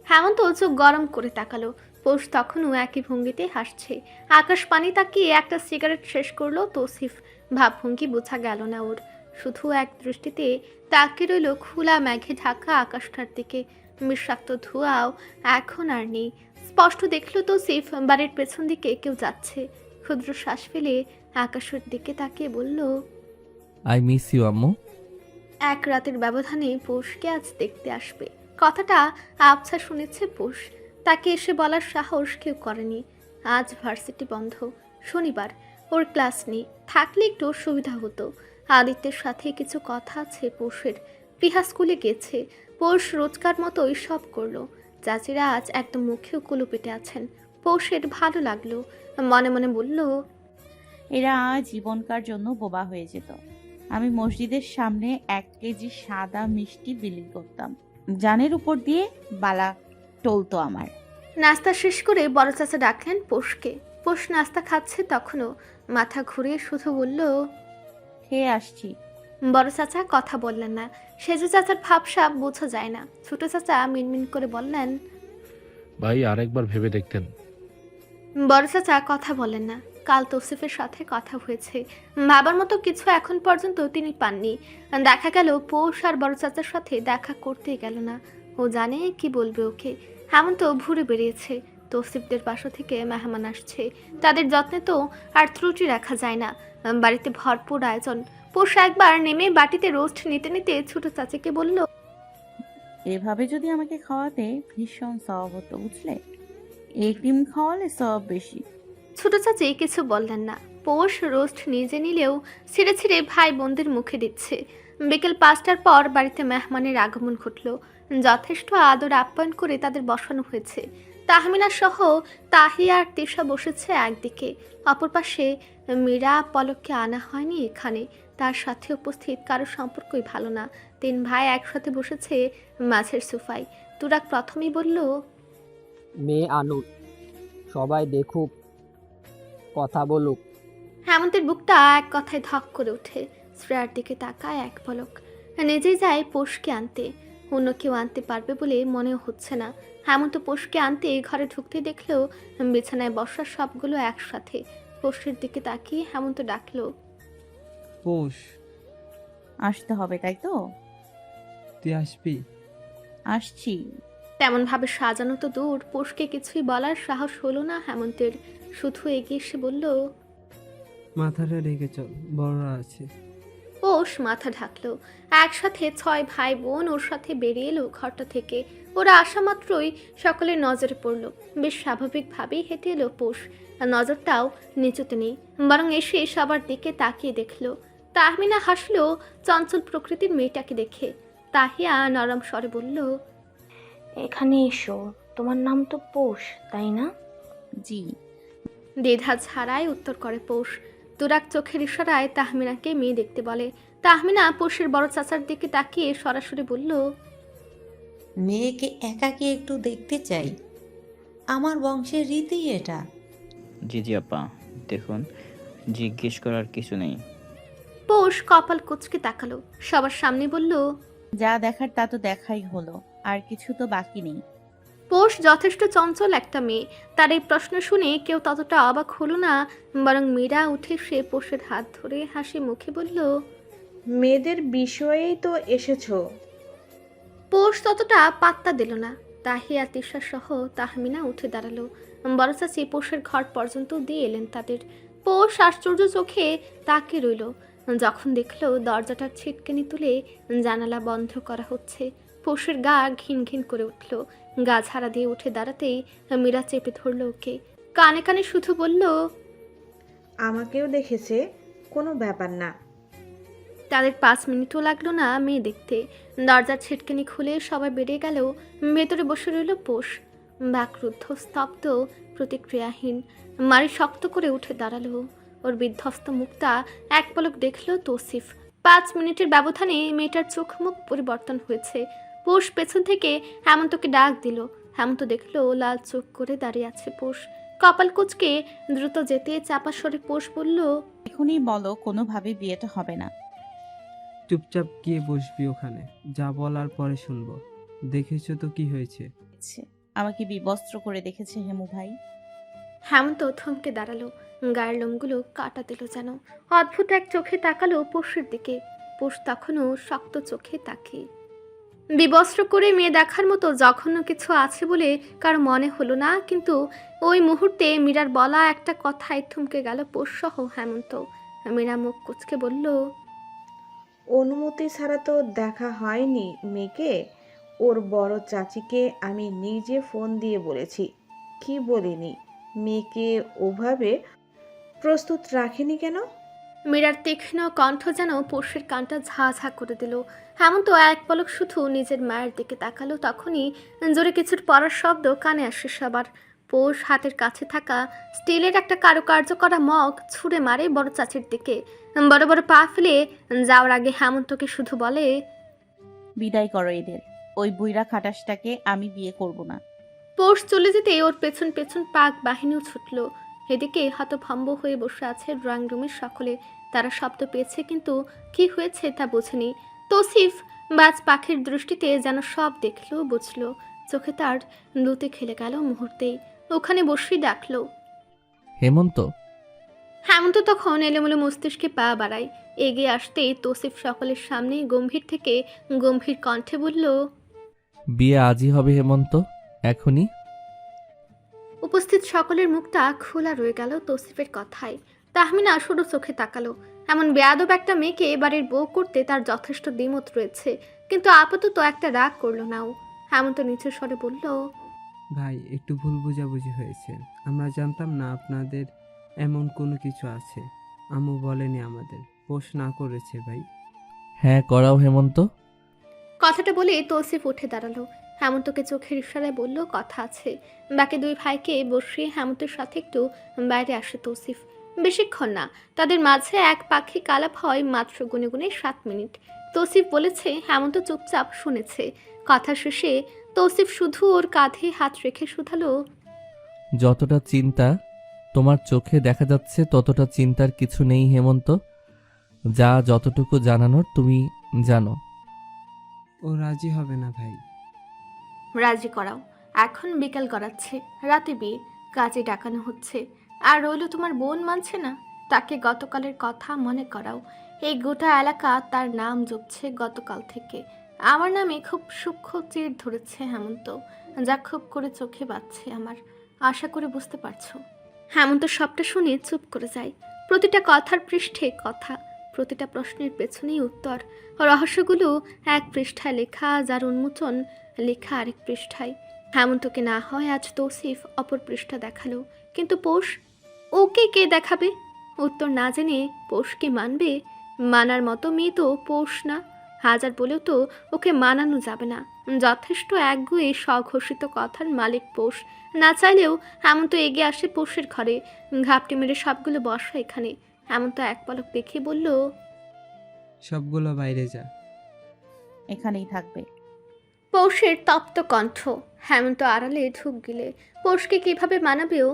হেমন্ত চোখ গরম করে তাকালো। পৌষ তখনও একই ভঙ্গিতে হাসছে। আকাশ পানি তাকিয়ে একটা সিগারেট শেষ করলো তৌসিফ। ভাবভঙ্গি বোঝা গেল না ওর, শুধু এক দৃষ্টিতে তাকিয়ে রইল খোলা মেঘে ঢাকা আকাশটার দিকে। বিষাক্ত ধোঁয়াও এখন আর নেই। স্পষ্ট দেখলো তৌসিফ বাড়ির পেছন দিকে কেউ যাচ্ছে। ক্ষুদ্র শ্বাস ফেলে আকাশের দিকে তাকিয়ে বলল, আই মিস ইউ আম্মু। এক রাতের ব্যবধানে পৌষকে আজ দেখতে আসবে। কথাটা আবছা শুনেছে পৌষ। তাকে এসে বলার সাহস কেউ করেনি। আজ ভার্সিটি বন্ধ, শনিবার, ওর ক্লাস নেই। থাকলে একটু সুবিধা হতো। আদিত্যের সাথে কিছু কথা আছে পৌষের। প্রিহা স্কুলে গেছে। পৌষ রোজকার মতোই সব করলো। চাচিরা আজ একদম মুখেও কুলো পেটে আছেন। পৌষের ভালো লাগলো। মনে মনে বলল, এরা জীবনকার জন্য বোবা হয়ে যেত। আমি মসজিদের সামনে 1 কেজি সাদা মিষ্টি বিলি করতাম, জানের উপর দিয়ে বালা টলতো আমার। নাস্তা শেষ করে বড় চাচা ডাকলেন পৌষকে। পৌষ নাস্তা খাচ্ছে তখনও। মাথা ঘুরিয়ে শুধু বলল, খেয়ে আসছি। বড় চাচা কথা বললেন না। সেজু চাচার ভাবসাব বোঝা যায় না। ছোট চাচা মিনমিন করে বললেন, ভাই আরেকবার ভেবে দেখতেন। বড় চাচা কথা বলেন না। কাল তৌসিফের সাথে কথা হয়েছে, ভাবার মতো কিছু এখন পর্যন্ত তিনি পাননি। দেখা গেল পৌষ আর বড় চাচার সাথে দেখা করতেই গেল না। ও জানে কি বলবে ওকে। হেমন্ত ঘুরে বেরিয়েছে। তৌসিফদের বাসা থেকে মেহমান আসছে, তাদের যত্নে তো আর ত্রুটি রাখা যায় না। বাড়িতে ভরপুর আয়োজন। পৌষ একবার নেমে বাটিতে রোস্ট নিতে নিতে ছোট চাচিকে বলল, এভাবে যদি আমাকে খাওয়াতে ভীষণ সওয়াব হতো, বুঝলে? এই ডিম খাওয়ালে সওয়াব বেশি। ছোট চাচি কিছু বললেন না। পৌষ রোস্ট নিজে নিলেও ছিঁড়ে ছিঁড়ে ভাই বোনদের মুখে দিচ্ছে। বিকেল 5টার পর বাড়িতে মেহমানের আগমন ঘটল। যথেষ্ট আদর আপ্যায়ন করে তাদের বসানো হয়েছে। তাহমিনা সহ তাহিয়া আর তিশা বসেছে একদিকে, অপর পাশে মীরা পলককে আনা হয়নি এখানে। তার সাথে উপস্থিত কারো সম্পর্কই ভালো না। 3 ভাই একসাথে বসেছে মাঝের সোফায়। তুরাক প্রথমেই বলল, মেয়ে আনুন, সবাই দেখুক, কথা বলুক। হেমন্তের বুকটা এক কথায় ধক করে ওঠে। শ্রেয়ার দিকে তাকায় এক পলক। নিজেই যায় পৌষকে আনতে। অন্য কেউ আনতে পারবে বলে মনেও হচ্ছে না। হেমন্ত পৌষকে আনতে ঘরে ঢুকতে দেখলেও বিছানায় বসার সবগুলো একসাথে। পৌষের দিকে তাকিয়ে হেমন্ত ডাকলো, পৌষ, আসতে হবে তাই তো? তুই আসবি? আসছি। তেমন ভাবে সাজানো তো দূর, পৌষকে কিছুই বলার সাহস হলো না হেমন্তের। শুধু এগিয়ে এসে বলল, মাথাটা রেখে চল, বড়রা আছে। পৌষ মাথা ঢাকলো। একসাথে 6 ভাই বোন ওর সাথে বেরিয়ে এলো ঘরটা থেকে। ওরা আসা মাত্রই সকলের নজরে পড়লো। বেশ স্বাভাবিকভাবেই হেঁটে এলো পৌষ। আর নজরটাও নিচুতে নেই, বরং এসে সবার দিকে তাকিয়ে দেখলো। তাহমিনা হাসলো চঞ্চল প্রকৃতির মেয়েটাকে দেখে। তাহিয়া নরম স্বরে বলল, এখানে এসো, তোমার নাম তো পৌষ, তাই না? জি। দ্বিধা ছাড়াই উত্তর করে পৌষ। তুরাক চোখের ইশারায় তাহমিনাকে মেয়ে দেখতে বলে। তাহমিনা পৌষের বড় চাচার দিকে তাকিয়ে সরাসরি বলল, মেয়েকে একাকী একটু দেখতে চাই, আমার বংশের রীতি এটা। জি জি আপা। দেখুন, জিজ্ঞেস করার কিছু নেই। পোষ কপাল কুঁচকে তাকালো, সবার সামনে বলল, যা দেখার তা তো দেখাই হলো, আর কিছু তো বাকি নেই। পোষ যথেষ্ট চঞ্চল একটা মেয়ে, তার এই প্রশ্ন শুনে কেউ ততটা অবাক হলো না, বরং মীরা উঠে সে পোষের হাত ধরে হাসি মুখে বলল, মেয়েদের বিষয়েই তো এসেছো। পোষ ততটা পাত্তা দিল না। তাহিয়া তিশা সহ তাহমিনা উঠে দাঁড়ালো। বড় চাচি পোষের ঘর পর্যন্ত দিয়ে এলেন তাদের। পোষ আশ্চর্য চোখে তাকিয়ে রইল যখন দেখলো দরজাটার ছিটকেনি তুলে জানালা বন্ধ করা হচ্ছে। পোষের গা ঘিন ঘিন করে উঠল। গা ঝাড়া দিয়ে উঠে দাঁড়াতেই মীরা চেপে ধরল ওকে, কানে কানে শুধু বলল, আমাকেও দেখেছে, কোনো ব্যাপার না। তাদের 5 মিনিটও লাগলো না মেয়ে দেখতে। দরজার ছিটকেনি খুলে সবাই বেরিয়ে গেল। ভেতরে বসে রইল পোষ, বাকরুদ্ধ, স্তব্ধ, প্রতিক্রিয়াহীন। মারি শক্ত করে উঠে দাঁড়ালো। ওর বিধ্বস্ত মুখটা এক পলক দেখল তৌসিফ। 5 মিনিটের ব্যবধানে মেয়েটার চোখ মুখ পরিবর্তন হয়েছে। পোষ পেছন থেকে হেমন্তকে ডাক দিল। হেমন্ত দেখলো লাল চোখ করে দাঁড়িয়ে আছে পোষ। কপাল কুঁচকে দ্রুত যেতে চাপা স্বরে পোষ বলল, এখনই বলো কোনোভাবে বিয়েটা হবে না। চুপচাপ গিয়ে বসবি ওখানে, যা বলার পরে শুনবো। দেখেছো তো কি হয়েছে। আমাকে বিবস্ত্র করে দেখেছে হেমু ভাই। হেমন্ত থমকে দাঁড়ালো, গায়ের লোমগুলো কাটা দিল যেন। অদ্ভুত এক চোখে তাকালো পোষের দিকে। পোষ তখনও শক্ত চোখে তাকিয়ে। বিবস্ত্র করে মেয়ে দেখার মতো জঘন্য কিছু আছে বলে কার মনে হলো না, কিন্তু ওই মুহূর্তে মীরার বলা একটা কথায় থমকে গেল পোষ সহ হেমন্ত। মীরা মুখ কুচকে বলল, অনুমতি ছাড়া তো দেখা হয়নি মেয়েকে। ওর বড় চাচিকে আমি নিজে ফোন দিয়ে বলেছি, কি বলিনি। মেয়েকে ওভাবে প্রস্তুত রাখিনি কেন? মীরার তীক্ষ্ণ কণ্ঠ যেন পোষের কানটা ঝা ঝা করে দিল। হেমন্ত এক পলক শুধু নিজের মায়ের দিকে তাকালো। তখনই জোরে কিছুর পড়ার শব্দ কানে আসে সবার। পোষ হাতের কাছে থাকা স্টিলের একটা কারুকার্য করা মগ ছুঁড়ে মারে বড় চাচির দিকে। বড় বড় পা ফেলে যাওয়ার আগে হেমন্তকে শুধু বলে, বিদায় করো এদের, ওই বুইরা খাটাসটাকে আমি বিয়ে করব না। পোষ চলে যেতে ওর পেছন পেছন পাক বাহিনীও ছুটল। এদিকে হতভম্ব হয়ে বসে আছে ড্রয়িং রুমের সকলে। তারা শব্দ পেয়েছে কিন্তু কি হয়েছে তা বোঝেনি। তৌসিফ বাজ পাখির দৃষ্টিতে যেন সব দেখলো বুঝলো। চোখে তার লুতে খেলে গেল মুহূর্তেই। ওখানে বসেই ডাকলো, হেমন্ত। হেমন্ত তখন এলোমেলো মস্তিষ্কে পা বাড়ায়। এগিয়ে আসতেই তৌসিফ সকলের সামনে গম্ভীর থেকে গম্ভীর কণ্ঠে বলল, বিয়ে আজই হবে হেমন্ত, এখনই। উপস্থিত সকলের মুখটা খোলা রয়ে গেল তৌসিফের কথায়। তাহমিনা সরু চোখে তাকালো। এমন বেয়াদব একটা মেয়েকে বাড়ির বউ করতে তার যথেষ্ট দ্বিমত রয়েছে, কিন্তু আপাতত একটা রাগ করলো না ও। হেমন্ত নিচু স্বরে বলল, ভাই, একটু ভুল বোঝাবুঝি হয়েছে। আমরা জানতাম না আপনাদের এমন কোনো কিছু আছে। আম্মু বলেনি আমাদের, পোষ না করেছে ভাই। হ্যাঁ করাও হেমন্ত। কথাটা বলে তৌসিফ উঠে দাঁড়ালো। হেমন্তকে চোখের ইশারায় বলল, কথা আছে। বাকি 2 ভাইকে বসিয়ে হেমন্তের সাথে একটু বাইরে আসে তৌসিফ। বেশিক্ষণ না, তাদের মাঝে এক পাখি কালাপ হয় মাত্র গুনে গুনে 7 মিনিট। তৌসিফ বলেছে, হেমন্ত চুপচাপ শুনেছে। কথা শেষে তৌসিফ শুধু ওর কাঁধে হাত রেখে শুধালো, যতটা চিন্তা তোমার চোখে দেখা যাচ্ছে ততটা চিন্তার কিছু নেই হেমন্ত। যা যতটুকু জানানোর তুমি জানো। ও রাজি হবে না ভাই। রাজি করাও। এখন বিকাল গড়াচ্ছে, রাতে বিয়ে, কাজে ডাকানো হচ্ছে। আর রইল তোমার বোন মানছে না, তাকে গতকালের কথা মনে করাও। এই গোটা এলাকা তার নাম জপছে গতকাল থেকে। আমার নামে খুব সূক্ষ্ম চির ধরেছে হেমন্ত, যা খুব করে চোখে বাজছে আমার। আশা করে বুঝতে পারছো। হেমন্ত সবটা শুনে চুপ করে যায়। প্রতিটা কথার পৃষ্ঠে কথা, প্রতিটা প্রশ্নের পেছনেই উত্তর। রহস্যগুলো এক পৃষ্ঠায় লেখা, যার উন্মোচন লেখা আরেক পৃষ্ঠায়। হেমন্তকে না হয় আজ তৌসিফ অপর পৃষ্ঠা দেখালো, কিন্তু পোষ ওকে কে দেখাবে? উত্তর না জেনে পোষ কি মানবে? মানার মতো মেয়ে তো পোষ না। হাজার বলেও তো ওকে মানানো যাবে না। যথেষ্ট একগুঁয়ে স্বঘোষিত কথার মালিক পোষ। না চাইলেও হেমন্ত এগিয়ে আসে পোষের ঘরে। ঘাপটি মেরে সবগুলো বসা এখানে। হেমন্ত এক পলক দেখে বলল, সবগুলো বাইরে যা। এখানেই থাকবে। পৌষের তপ্ত কণ্ঠ। হেমন্ত আড়ালে ঢুক গেলে পোষকে কিভাবে মানাবেও।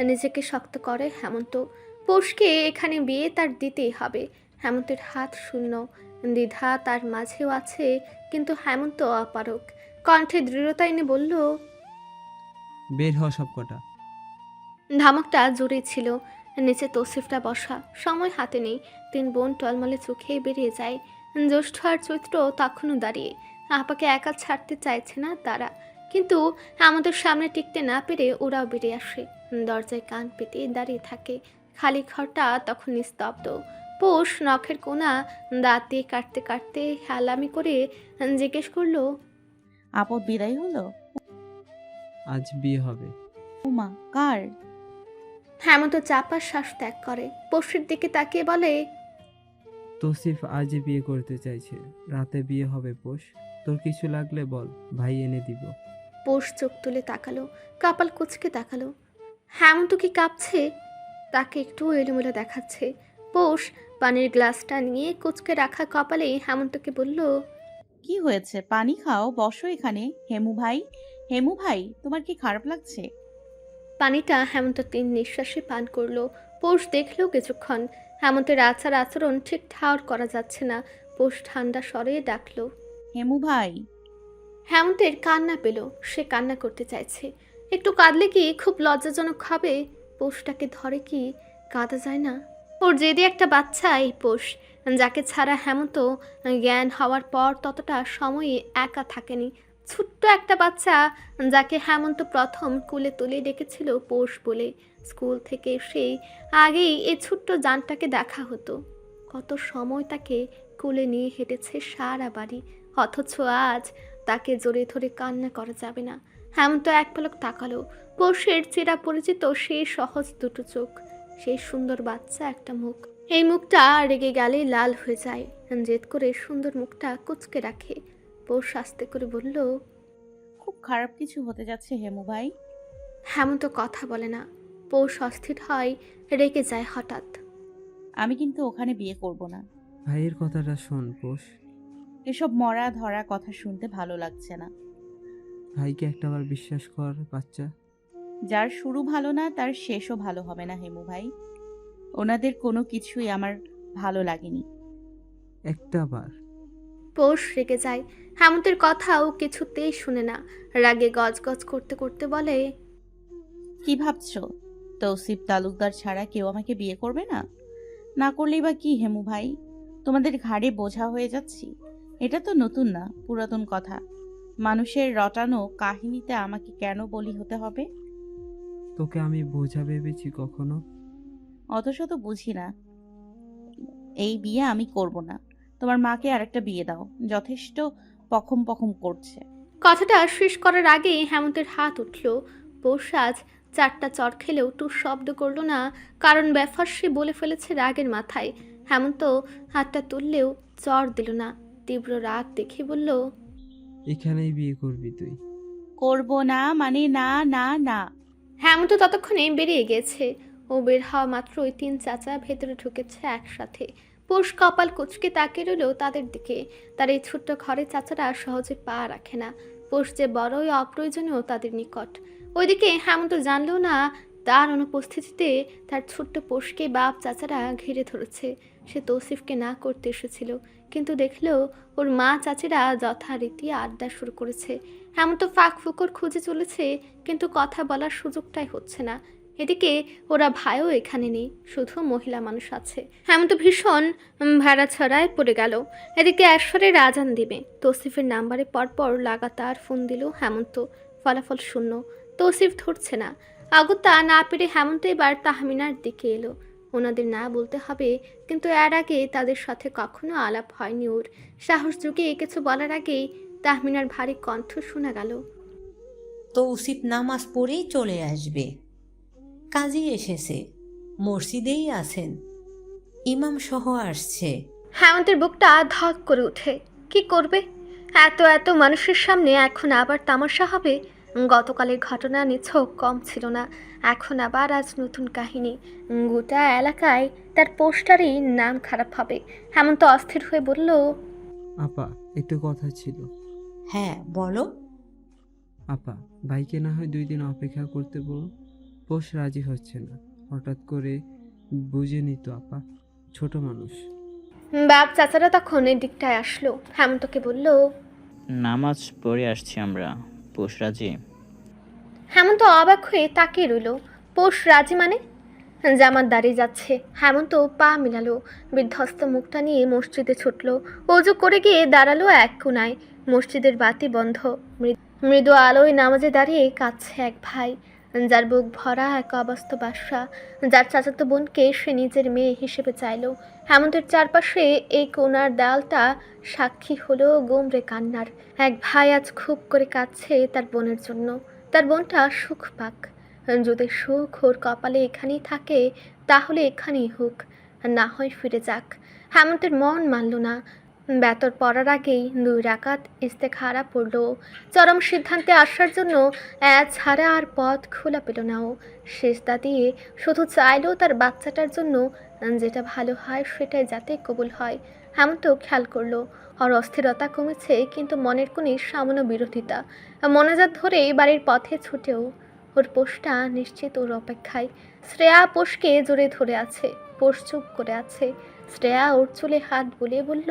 নিজেকে শক্ত করে হেমন্ত। পৌষকে এখানে বিয়ে তার দিতেই হবে। হেমন্তের হাত শূন্য, দ্বিধা তার মাঝেও আছে, কিন্তু হেমন্ত অপারক। কণ্ঠে দৃঢ়তা এনে বলল, বের হ সব কটা। ধামাকটা জোরে ছিল। নিচে তৌসিফটা বসা, সময় হাতে নেই। 3 বোন টলমলে চোখে বেরিয়ে যায়। জ্যৈষ্ঠ আর চৈত্র তখনও দাঁড়িয়ে। আপাকে একা ছাড়তে চাইছে না তারা, কিন্তু আমাদের সামনে টিকতে না পেরে ওরাও বেরিয়ে আসে। দরজায় কান পেতে দাঁড়িয়ে থাকে। খালি ঘরটা তখন নিস্তব্ধ। পৌষ নখের কোনা দাঁত দিয়ে কাটতে কাটতে হেলামি করে জিজ্ঞেস করলো, আপদ বিদায় হলো? আজ বিয়ে হবে। উমা, কার? হেমন্ত চাপা শ্বাস ত্যাগ করে। পৌষের দিকে তাকিয়ে বলে, তৌসিফ আজই বিয়ে করতে চাইছে। রাতে বিয়ে হবে পোষ। তোর কিছু লাগলে বল, ভাই এনে দিব। পৌষ চোখ তুলে তাকালো, কপাল কুঁচকে তাকালো। হেমন্ত কি কাঁপছে? তাকে একটু এলোমেলো দেখাচ্ছে। পৌষ পানির গ্লাসটা নিয়ে কুঁচকে রাখা কপালে হেমন্তকে বলল, কি হয়েছে? পানি খাও, বসো এখানে। হেমু ভাই, হেমু ভাই, তোমার কি খারাপ লাগছে? পানিটা হেমন্ত 3 নিঃশ্বাসে পান করলো। পৌষ দেখলো কিছুক্ষণ। হেমন্তের আচার আচরণ ঠিক ঠাউর করা যাচ্ছে না। পৌষ ঠান্ডা স্বরে ডাকলো, হেমু ভাই। হেমন্তের কান্না পেল। সে কান্না করতে চাইছে। একটু কাঁদলে কি খুব লজ্জাজনক হবে? পৌষটাকে ধরে কি কাঁদা যায় না? ওর জেদি একটা বাচ্চা এই পৌষ, যাকে ছাড়া হেমন্ত জ্ঞান হওয়ার পর ততটা সময়ে একা থাকেনি। ছোট্ট একটা বাচ্চা, যাকে হেমন্ত প্রথম কুলে তুলে ডেকেছিল পৌষ বলে। স্কুল থেকে সেই আগেই এই ছোট্ট জানটাকে দেখা হতো। কত সময় তাকে কুলে নিয়ে হেঁটেছে সারা বাড়ি, অথচ আজ তাকে জড়িয়ে ধরে কান্না করা যাবে না। হেমন্ত এক পলক তাকালো। পৌষের চিরা পরিচিত সেই সহজ দুটো চোখ, সেই সুন্দর বাচ্চা একটা মুখ। এই মুখটা রেগে গেলে লাল হয়ে যায়। জেদ করে সুন্দর মুখটা কুঁচকে রাখে। পৌষ আস্তে করে বলল, খুব খারাপ কিছু হতে যাচ্ছে হেমু ভাই। হেমন্ত কথা বলে না। পৌষ অস্থির হয়, রেগে যায় হঠাৎ। আমি কিন্তু ওখানে বিয়ে করব না। ভাইয়ের কথাটা শোন পোষ। এসব মরা ধরা কথা শুনতে ভালো লাগছে না। ভাইকে একটাবার বিশ্বাস কর বাচ্চা। যার শুরু ভালো না তার শেষও ভালো হবে না হেমু ভাই। ওনাদের কোনো কিছুই আমার ভালো লাগেনি। একটাবার। পৌষ রেগে যায়। হেমন্তের কথাও কিছুতেই শুনে না। রাগে গজগজ করতে করতে বলে, কি ভাবছো? তৌসিফ তালুকদার ছাড়া কেউ আমাকে বিয়ে করবে না? না করলেই বা কি হেমু ভাই? তোমাদের ঘাড়ে বোঝা হয়ে যাচ্ছি? এটা তো নতুন না, পুরাতন কথা। মানুষের রটানো কাহিনীতে আমাকে কেন বলি হতে হবে? তোকে আমি বোঝা ভেবেছি কখনো? অত শত বুঝি না। এই বিয়ে আমি করব না। তোমার মাকে আরেকটা বিয়ে দাও, যথেষ্ট পখম পখম করছে। কথাটা শেষ করার আগেই হেমন্তের হাত উঠল। পৌষ আজ 4টা চর খেলেও টুস শব্দ করলো না, কারণ ব্যাপার সে বলে ফেলেছে রাগের মাথায়। হেমন্ত হাতটা তুললেও চর দিল না। তীব্র রাগ দেখে বলল, এখানেই বিয়ে করবি তুই? করব না মানে না না না। হেমন্ত ততক্ষণে বেরিয়ে গেছে। ও বের হওয়া মাত্রই 3 চাচা ভেতরে ঢুকেছে একসাথে। পৌষ কপাল কুচকে তাকিয়ে রইল তাদের দিকে। তার এই ছোট্ট ঘরে চাচারা সহজে পা রাখে না। পৌষ যে বড়ই অপ্রয়োজনীয় তাদের নিকট। ওইদিকে হেমন্ত জানলেও না তার অনুপস্থিতিতে তার ছোট্ট পৌষকে বাপ চাচারা ঘিরে ধরেছে। সে তৌসিফকে না করতে এসেছিল, কিন্তু দেখলেও ওর মা চাচিরা যথারীতি আড্ডা শুরু করেছে। হেমন্ত ফাঁক ফুকর খুঁজে চলেছে, কিন্তু কথা বলার সুযোগটাই হচ্ছে না। এদিকে ওরা ভাইও এখানে নেই, শুধু মহিলা মানুষ আছে। হেমন্ত ভীষণ ভাড়া ছড়ায় পড়ে গেল। এদিকে ঈশ্বরের আজান দিবে। তৌসিফের নাম্বারে পরপর লাগাতার ফোন দিল হেমন্ত। ফলাফল শূন্য। তৌসিফ ধরছে না। আগত্যা না পেরে হেমন্ত এবার তাহমিনার দিকে এলো। ওনাদের না বলতে হবে, কিন্তু এর আগে তাদের সাথে কখনো আলাপ হয়নি ওর। সাহস জুগিয়ে কিছু বলার আগেই তাহমিনার ভারী কণ্ঠ শোনা গেল, তৌসিফ নামাজ পড়েই চলে আসবে। কাজী এসেছে, মসজিদেই আছেন, ইমাম সহ আসছে। হেমন্তের বুকটা ধক করে ওঠে। কি করবে? এত এত মানুষের সামনে এখন আবার তামাশা হবে? গতকালের ঘটনা নিছক কম ছিল না, এখন আবার আজ নতুন কাহিনী। গোটা এলাকায় তার পোস্টারই নাম খারাপ হবে। হেমন্ত অস্থির হয়ে বলল, আপা একটু কথা ছিল। হ্যাঁ বলো। আপা ভাইকে না হয় 2 দিন অপেক্ষা করতে বলুন। পোষ রাজি হচ্ছে না। হঠাৎ করে বুঝে নিত আপা, ছোট মানুষ। বাপ চাচারা তখন এদিকটায় আসলো। হেমন্তকে বলল, নামাজ পড়ে আসছি আমরা। পোষ রাজি? হেমন্ত অবাক হয়ে তাকিয়ে রইল। পোষ রাজি মানে? জামাত দাঁড়িয়ে যাচ্ছে। হেমন্ত পা মিলালো, বিধ্বস্ত মুখটা নিয়ে মসজিদে ছুটল। অজু করে গিয়ে দাঁড়ালো এক কোনায়। মসজিদের বাতি বন্ধ। মৃদু আলোয় নামাজে দাঁড়িয়ে কাঁদছে এক ভাই, যার বুক ভরা এক অবাস্তব আশা, যার চাচাতো বোনকে সে নিজের মেয়ে হিসেবে চাইল। হেমন্তের চারপাশে এই কোনার দেয়ালটা সাক্ষী হলো গোমরে কান্নার। এক ভাই আজ খুব করে কাঁদছে তার বোনের জন্য। তার বোনটা সুখ পাক। যদি সুখ ওর কপালে এখানেই থাকে তাহলে এখানেই হোক, না হয় ফিরে যাক। হেমন্তের মন মানল না। বেতর পড়ার আগেই 2 রাকাত ইস্তেখারা পড়ল। চরম সিদ্ধান্তে আসার জন্য ছাড়া আর পথ খোলা পেল না ও। সেজদা দিয়ে শুধু চাইল তার বাচ্চাটার জন্য যেটা ভালো হয় সেটাই যাতে কবুল হয়। হেমন্ত খেয়াল করলো ওর অস্থিরতা কমেছে, কিন্তু মনের কোণে সামান্য বিরোধিতা। মনোজাত ধরে বাড়ির পথে ছুটেও ওর পোষটা নিশ্চিত ওর অপেক্ষায়। শ্রেয়া পোষকে জোরে ধরে আছে। পোষ চুপ করে আছে। শ্রেয়া ওর চুলে হাত বুলিয়ে বলল,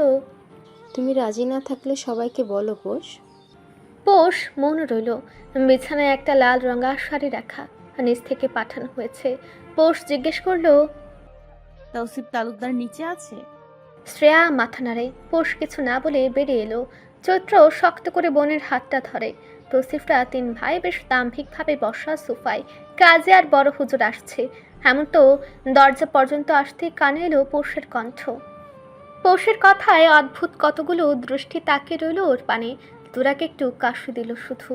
তুমি রাজি না থাকলে সবাইকে বলো পোষ। পোষ মন রইল। বিছানায় একটা লাল রঙা শাড়ি রাখা, নিচ থেকে পাঠানো হয়েছে। পোষ জিজ্ঞেস করলো, তৌসিফ তালুকদার নিচে আছে? শ্রেয়া মাথা নাড়ে। পোষ কিছু না বলে বেরিয়ে এলো। চৈত্র শক্ত করে বোনের হাতটা ধরে। তৌসিফরা 3 ভাই বেশ দাম্ভিকভাবে বসা সোফায়। কাজে আর বড় হুজুর আসছে। হেমন্ত দরজা পর্যন্ত আসতে কানে এলো পোষের কণ্ঠ। পোষের কথায় অদ্ভুত কতগুলো দৃষ্টি তাকিয়ে রইল ওর পানে। তোরাকে একটু কাশি দিল শুধু।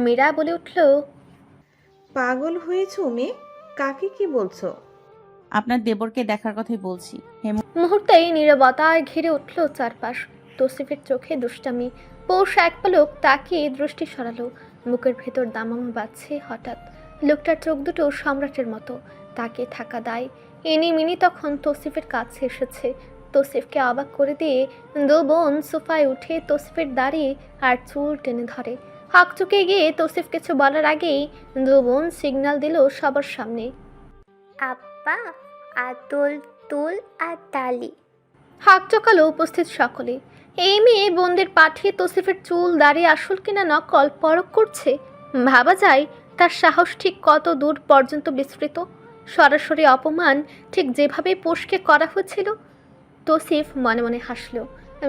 মীরা বলে উঠল, পাগল হয়েছো মেয়ে? কাকে কি বলছো? আপনার দেবরকে দেখার কথাই বলছি। মুহূর্তেই নীরবতায় ঘিরে উঠল চারপাশ। তৌসিফের চোখে দুষ্টামি। পৌষ এক পলক তাকিয়ে দৃষ্টি সরালো। বুকের ভেতর দামামা বাজছে হঠাৎ। লোকটার চোখ দুটো সম্রাটের মতো। তাকিয়ে থাকা দায়। ইনি মিনি তখন তৌসিফের কাছে এসেছে। তৌসিফকে অবাক করে দিয়ে 2 বোন সোফায় উঠে তৌসিফের দাড়ি আর চুল টেনে ধরে। হাঁক চুকে গিয়ে তৌসিফ কিছু বলার আগেই 2 বোন সিগন্যাল দিল সবার সামনে, আব্বা, আতুল, তুল আর তালি। হাঁক চকালো উপস্থিত সকলে। এই মেয়ে বোনদের পাঠিয়ে তৌসিফের চুল দাঁড়িয়ে আসল কিনা নকল পরখ করছে। ভাবা যায় তার সাহস ঠিক কত দূর পর্যন্ত বিস্তৃত। সরাসরি অপমান ঠিক যেভাবে পোষকে করা হয়েছিল। তৌসিফ মনে মনে হাসল।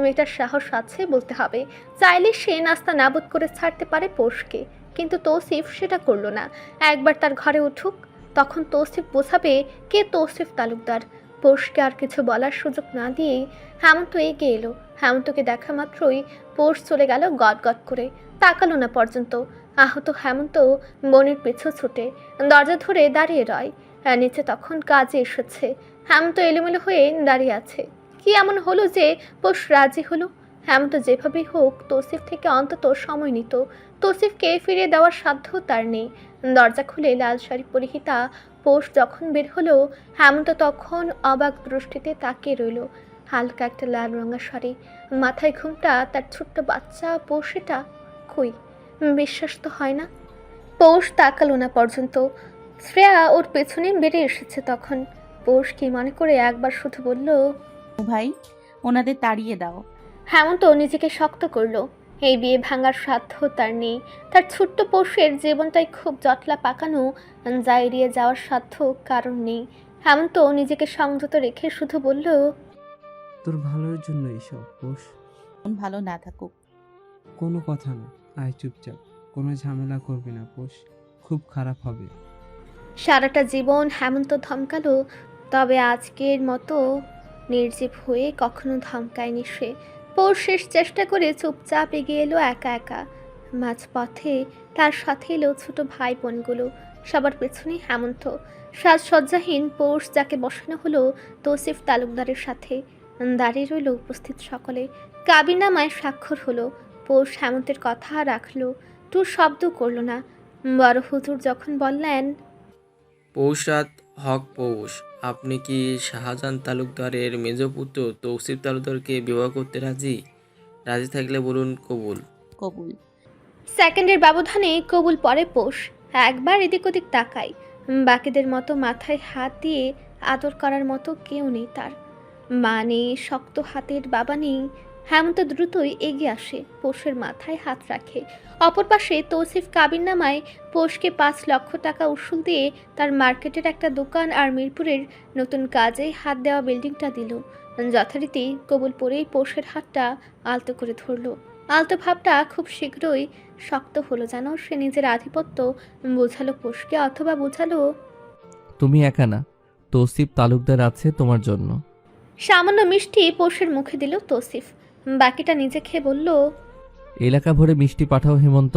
মেয়েটার সাহস আছে বলতে হবে। চাইলে সে নাস্তা নাবুদ করে ছাড়তে পারে পোষকে, কিন্তু তৌসিফ সেটা করলো না। একবার তার ঘরে উঠুক, তখন তৌসিফ বোঝাবে কে তৌসিফ তালুকদার। পোষকে আর কিছু বলার সুযোগ না দিয়েই হেমন্ত এগিয়ে এলো। হেমন্তকে দেখা মাত্রই পোষ চলে গেল গদগদ করে, তাকালো না পর্যন্ত। আহত হেমন্ত বোনের পিছু ছুটে দরজা ধরে দাঁড়িয়ে রয়। নিচে তখন কাজে এসেছে। হেমন্ত এলোমেলো হয়ে দাঁড়িয়ে আছে। কি এমন হলো যে পোষ রাজি হলো? হেমন্ত যেভাবেই হোক তৌসিফ থেকে অন্তত সময় নিত। তৌসিফকে ফিরিয়ে দেওয়ার সাধ্য তার নেই। দরজা খুলে লাল শাড়ি পরিহিতা পোষ যখন বের হলো, হেমন্ত তখন অবাক দৃষ্টিতে তাকিয়ে রইল। হালকা একটা লাল রঙা শাড়ি, মাথায় ঘুমটা, তার ছোট্ট বাচ্চা পোষটা কই? বিশ্বাস তো হয় না। পৌষ তাকালো না পর্যন্ত। শ্রেয়া ওর পেছনে বেরিয়ে এসেছে তখন। পৌষ কি মনে করে একবার শুধু বলল, ভাই, ওনাদের তাড়িয়ে দাও। হেমন্ত নিজেকে শক্ত করলো। এই বিয়ে ভাঙার সাধ্য তার নেই। তার ছোট্ট পৌষের জীবনটাই খুব জটলা পাকানো, যা এড়িয়ে যাওয়ার সাধ্য কারণ নেই। হেমন্ত নিজেকে সংযত রেখে শুধু বলল, তোর ভালোর জন্য এসব পোষ। ভালো না থাকুক। কোনো কথা না, আয় চুপচাপ। কোনো ঝামেলা করবি না পোষ, খুব খারাপ হবে। সারাটা জীবন হেমন্ত ধমকালো, তবে আজকের মতো নির্জীব হয়ে কখনো ধমকায়নি সে। পৌষ শেষ চেষ্টা করে চুপচাপ এগিয়ে এলো একা একা। মাঝপথে তার সাথে এলো ছোট ভাই বোনগুলো। সবার পেছনে হেমন্ত। সাজসজ্জাহীন পৌষ যাকে বসানো হলো তৌসিফ তালুকদারের সাথে। দাঁড়িয়ে রইল উপস্থিত সকলে। কাবিননামায় স্বাক্ষর হলো। পৌষ হেমন্তের কথা রাখলো, টু শব্দ করলো না। বড় হুজুর যখন বললেন, পৌষরাত হক পৌষ, আপনি কি শাহজাহান তালুকদারের মেজপুত্র তৌসিফ তালুকদারকে বিবাহ করতে রাজি? রাজি থাকলে বলুন কবুল। কবুল। সেকেন্ডের ব্যবধানে কবুল পরে পৌষ। একবার এদিক ওদিক তাকায়। বাকিদের মতো মাথায় হাত দিয়ে আদর করার মতো কেউ নেই তার। মা নেই, শক্ত হাতের বাবা নেই। হেমন্ত দ্রুতই এগিয়ে আসে, পোষের মাথায় হাত রাখে। অপর পাশে তৌসিফ কাবিননামায় পোষকে 5 লক্ষ টাকা উসুল দিয়ে তার মার্কেটের একটা দোকান আর মিরপুরের নতুন কাজে হাত দেওয়া বিল্ডিংটা দিল। যথারীতি কবুল পরেই পোষের হাতটা আলতো করে ধরল। আলতো ভাবটা খুব শীঘ্রই শক্ত হলো, যেন সে নিজের আধিপত্য বোঝালো পোষকে, অথবা বোঝালো তুমি একা না, তৌসিফ তালুকদার আছে তোমার জন্য। সামান্য মিষ্টি পোষের মুখে দিল তৌসিফ, বাকিটা নিজে খেয়ে বলল, এলাকা ভরে মিষ্টি পাঠাও হেমন্ত,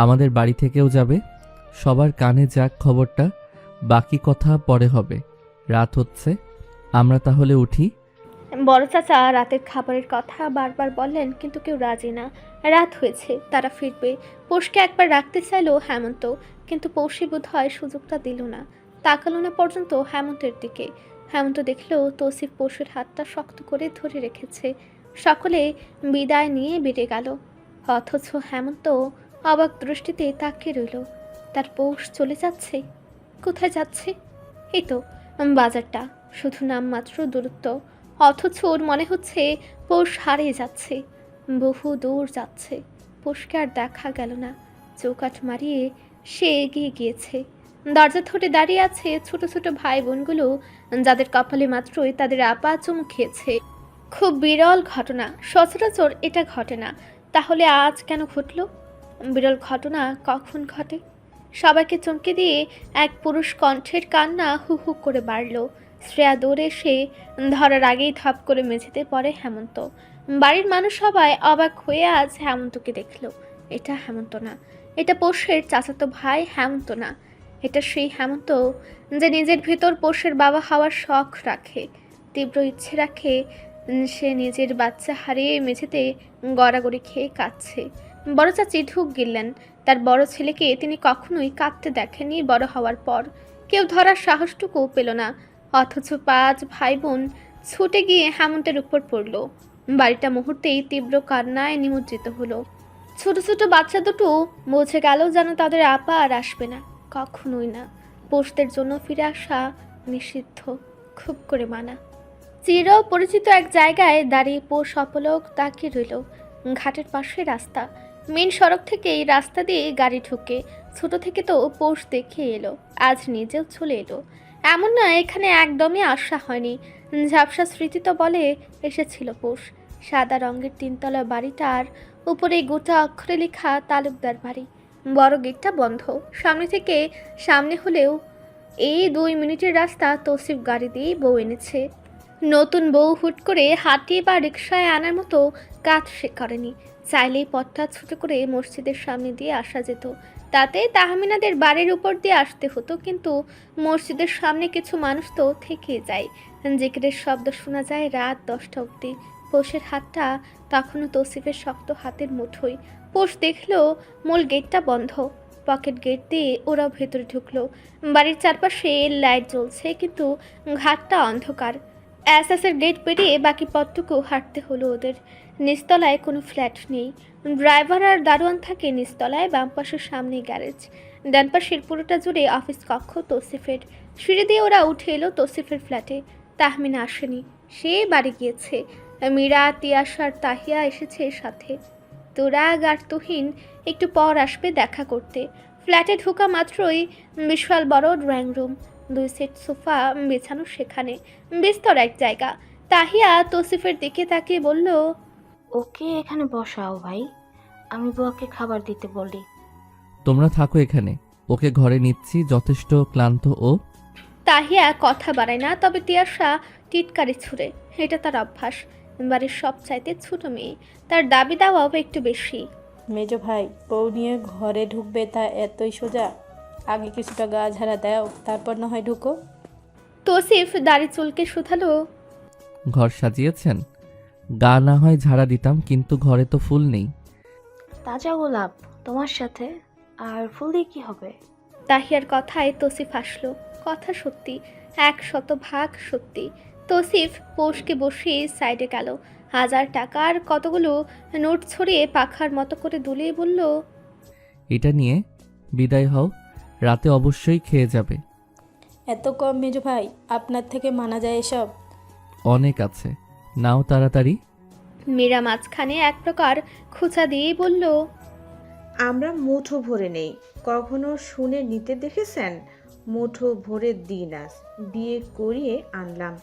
আমাদের বাড়ি থেকেও যাবে। সবার কানে যাক খবরটা, বাকি কথা পরে হবে। রাত হচ্ছে, আমরা তাহলে উঠি। বড় চাচা রাতের খাবারের কথা বারবার বললেন, কিন্তু কেউ রাজি না। রাত হয়েছে, তারা ফিরবে। পোষকে একবার রাখতে চাইলো হেমন্ত, কিন্তু পৌষি বোধ হয় সুযোগটা দিল না, তাকালো না পর্যন্ত হেমন্তের দিকে। হেমন্ত দেখলো তৌসিফ পোষের হাতটা শক্ত করে ধরে রেখেছে। সকলে বিদায় নিয়ে বেড়ে গেল, অথচ হেমন্ত অবাক দৃষ্টিতে তাকিয়ে রইল। তার পৌষ চলে যাচ্ছে। কোথায় যাচ্ছে? এই তো বাজারটা, শুধু নামমাত্র দূরত্ব, অথচ ওর মনে হচ্ছে পৌষ হারিয়ে যাচ্ছে, বহু দূর যাচ্ছে। পৌষকে আর দেখা গেল না। চৌকাঠ মারিয়ে সে এগিয়ে গিয়েছে। দরজা ধরে দাঁড়িয়ে আছে ছোট ছোট ভাই বোনগুলো, যাদের কপালে মাত্রই তাদের আপা চুমু খেয়েছে। খুব বিরল ঘটনা, সচরাচর এটা ঘটে না। তাহলে আজ কেন ঘটল? বিরল ঘটনা কখন ঘটে? সবাইকে চমকে দিয়ে এক পুরুষ কণ্ঠের কান্না হু হু করে বাড়ল। শ্রেয়া দৌড়ে এসে ধরার আগেই ধপ করে মেঝেতে পড়ে হেমন্ত। বাড়ির মানুষ সবাই অবাক হয়ে আজ হেমন্তকে দেখল। এটা হেমন্ত না, এটা পোষের চাচাতো ভাই হেমন্ত না, এটা সেই হেমন্ত যে নিজের ভেতর পোষের বাবা হওয়ার শখ রাখে, তীব্র ইচ্ছে রাখে। সে নিজের বাচ্চা হারিয়ে মেঝেতে গড়াগড়ি খেয়ে কাঁদছে। বড় চাচি ঢুক গিললেন। তার বড় ছেলেকে তিনি কখনোই কাঁদতে দেখেনি বড় হওয়ার পর। কেউ ধরার সাহসটুকু পেল না, অথচ 5 ভাই বোন ছুটে গিয়ে হেমন্তের উপর পড়ল। বাড়িটা মুহূর্তেই তীব্র কান্নায় নিমজ্জিত হলো। ছোট ছোট বাচ্চা দুটো বুঝে গেল যেন তাদের আপা আর আসবে না, কখনোই না। পোষদের জন্য ফিরে আসা নিষিদ্ধ, খুব করে মানা। চির পরিচিত এক জায়গায় দাঁড়িয়ে পোষ অপলক তাকিয়ে রইল। ঘাটের পাশে রাস্তা, মেন সড়ক থেকে এই রাস্তা দিয়ে গাড়ি ঢুকে। ছোট থেকে তো পোষ দেখে এলো, আজ নিজেও চলে এলো। এমন নয় এখানে একদমই আসা হয়নি, ঝাপসা স্মৃতি তো বলে এসেছিল পোষ। সাদা রঙের 3তলা বাড়িটার উপরে গোটা অক্ষরে লেখা তালুকদার বাড়ি। বড় গেটটা বন্ধ। সামনে হলেও এই 2 মিনিটের রাস্তা তৌসিফ গাড়ি দিয়ে বউ এনেছে। নতুন বউ হুট করে হাঁটিয়ে বা রিকশায় আনার মতো কাজ সে করেনি। চাইলেই পথটা ছোট করে মসজিদের সামনে দিয়ে আসা যেত, তাতে তাহমিনাদের বাড়ির উপর দিয়ে আসতে হতো। কিন্তু মসজিদের সামনে কিছু মানুষ তো থেকে যায়, জিকিরের শব্দ শোনা যায় রাত 10টা অবধি। পোষের হাতটা তখনও তৌসিফের শক্ত হাতের মুঠোয়। পোষ দেখলো মূল গেটটা বন্ধ। পকেট গেট দিয়ে ওরাও ভেতরে ঢুকলো। বাড়ির চারপাশে লাইট জ্বলছে, কিন্তু ঘাটটা অন্ধকার। এসএসের গেট পেরিয়ে বাকি পথটুকু হাঁটতে হলো ওদের। নিচতলায় কোনো ফ্ল্যাট নেই। ড্রাইভার আর দারোয়ান থাকে নিচতলায়, বাম পাশের সামনে গ্যারেজ, ডান পাশের পুরোটা জুড়ে অফিস কক্ষ তৌসিফের। সিঁড়ি দিয়ে ওরা উঠে এলো তৌসিফের ফ্ল্যাটে। তাহমিনা আসেনি, সে বাড়ি গিয়েছে। মীরা, তিয়াস আর তাহিয়া এসেছে সাথে। তুরাগ আর তুহিন একটু পর আসবে দেখা করতে। ফ্ল্যাটে ঢোকা মাত্রই বিশাল বড় ড্রয়িং রুম, 2 সেট সোফা বিছানো সেখানে, বিস্তর এক জায়গা। তাহিয়া তৌসিফের দিকে তাকিয়ে বলল, ওকে এখানে বসাও ভাই, আমি বুয়াকে খাবার দিতে বলি। তোমরা থাকো এখানে, ওকে ঘরে নিচ্ছি, যথেষ্ট ক্লান্ত ও। তাহিয়া কথা বাড়ায় না, তবে তিয়াসা টিটকারি ছুঁড়ে। এটা তার অভ্যাস। বাড়ির সব চাইতে ছোট মেয়ে, তার দাবি দাওয়াও একটু বেশি। মেজো ভাই বউ নিয়ে ঘরে ঢুকবে তা এতই সোজা? আগে কিছুটা গা ঝাড়া দাও, তারপর না হয় ঢুকো। তৌসিফ দাড়ি চুলকে শুধালো, ঘর সাজিয়েছেন? গা না হয় ঝাড়া দিতাম, কিন্তু ঘরে তো ফুল নেই। তাজা গোলাপ তোমার সাথে, আর ফুল দিয়ে কি হবে? তাহিয়ার কথায় তৌসিফ হাসলো। কথা সত্যি, 100% সত্যি। তৌসিফ পোষকে বসিয়ে সাইডে গেল। 1000 টাকার কতগুলো নোট ছড়িয়ে পাখার মতো করে দুলিয়ে বলল, এটা নিয়ে বিদায় হও, রাতে অবশ্যই খেয়ে যাবে। এত কম মেজো ভাই, আপনার থেকে মানা যায় এসব? অনেক আছে, নাও তাড়াতাড়ি। মীরা মাঝখানে এক প্রকার খোঁচা দিয়েই বলল, আমরা মুঠো ভরে নেই। কখনো শুনে নিতে দেখেছেন? মুঠো ভরে দিন আজ বিয়ে করিয়ে আনলাম।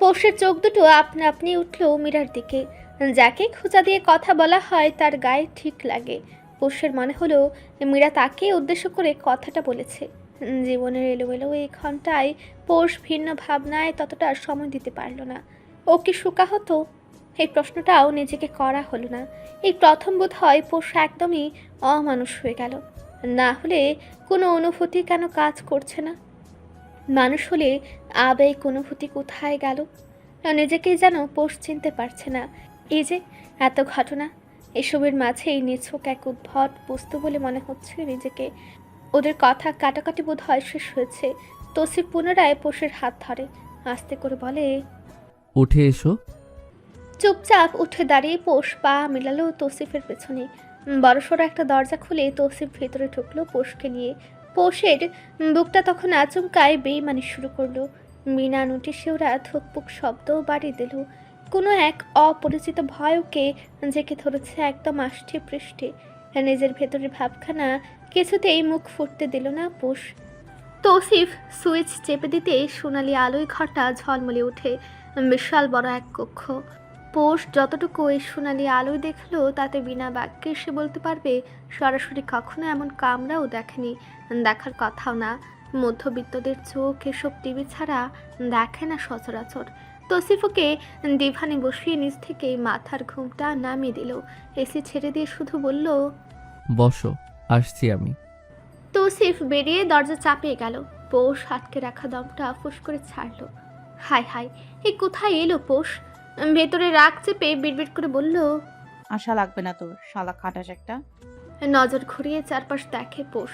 পোষের চোখ দুটো আপনা আপনি উঠল মীরার দিকে। যাকে খোঁচা দিয়ে কথা বলা হয় তার গায়ে ঠিক লাগে। পোষের মনে হলো মীরা তাকে উদ্দেশ্য করে কথাটা বলেছে। জীবনের এলোমেলো এই ঘন্টায় পোষ ভিন্ন ভাবনায় ততটা সময় দিতে পারল না। ও কি শোকা হতো? এই প্রশ্নটাও নিজেকে করা হলো না। এই প্রথম বোধ হয় পোষ একদমই অমানুষ হয়ে গেল। না হলে কোনো অনুভূতি কেন কাজ করছে না? মানুষ হলে আবেগ অনুভূতি কোথায় গেল? নিজেকেই যেন পোষ চিনতে পারছে না। এই যে এত ঘটনা, এসবের মাঝেই নিছক এক উদ্ভট বস্তু বলে মনে হচ্ছে নিজেকে। ওদের কথা কাটাকাটি বোধ হয় শেষ হয়েছে। তৌসিফ পুনরায় পোষের হাত ধরে, আস্তে করে বলে, উঠে এসো। চুপচাপ উঠে দাঁড়িয়ে পোষ পা মিলালো তৌসিফের পেছনে। বড়সড় একটা দরজা খুলে তৌসিফ ভেতরে ঢুকলো পোষকে নিয়ে। পোষের বুকটা তখন আচমকায় বেইমানি শুরু করলো। বিনা নোটিশে ওরা ধুকপুক শব্দ বাড়িয়ে দিল। কোনো এক অপরিচিত ভয় ওকে জেঁকে ধরেছে একদম আষ্টে পৃষ্ঠে। নিজের ভেতরের ভাবখানা কিছুতেই মুখ ফুটতে দিল না পোষ। তৌসিফ সুইচ চেপে দিতে সোনালি আলোয় ঘরটা ঝলমলে ওঠে। বিশাল বড় এক কক্ষ। পোষ যতটুকু এই সোনালি আলোয় দেখলো তাতে বিনা বাক্যে সে বলতে পারবে সরাসরি কখনো এমন কামরাও দেখেনি, দেখার কথাও না। মধ্যবিত্তদের চোখ এসব টিভি ছাড়া দেখে না সচরাচর। তৌসিফকে ডিভানে বসিয়ে নিজ থেকে মাথার ঘুমটা নামিয়ে দিল। এসি ছেড়ে দিয়ে শুধু বলল, বসো, আসছি আমি। তৌসিফ বেরিয়ে দরজা চাপিয়ে গেল। পোষ আটকে রাখা দমটা ফুস করে ছাড়ল। হায় হায়, এ কোথায় এলো পোষ? ভেতরে রাগ চেপে বিড়বিড় করে বলল, আশা লাগবে না তোর, শালা খাটাস একটা। নজর ঘুরিয়ে চারপাশ দেখে পোষ।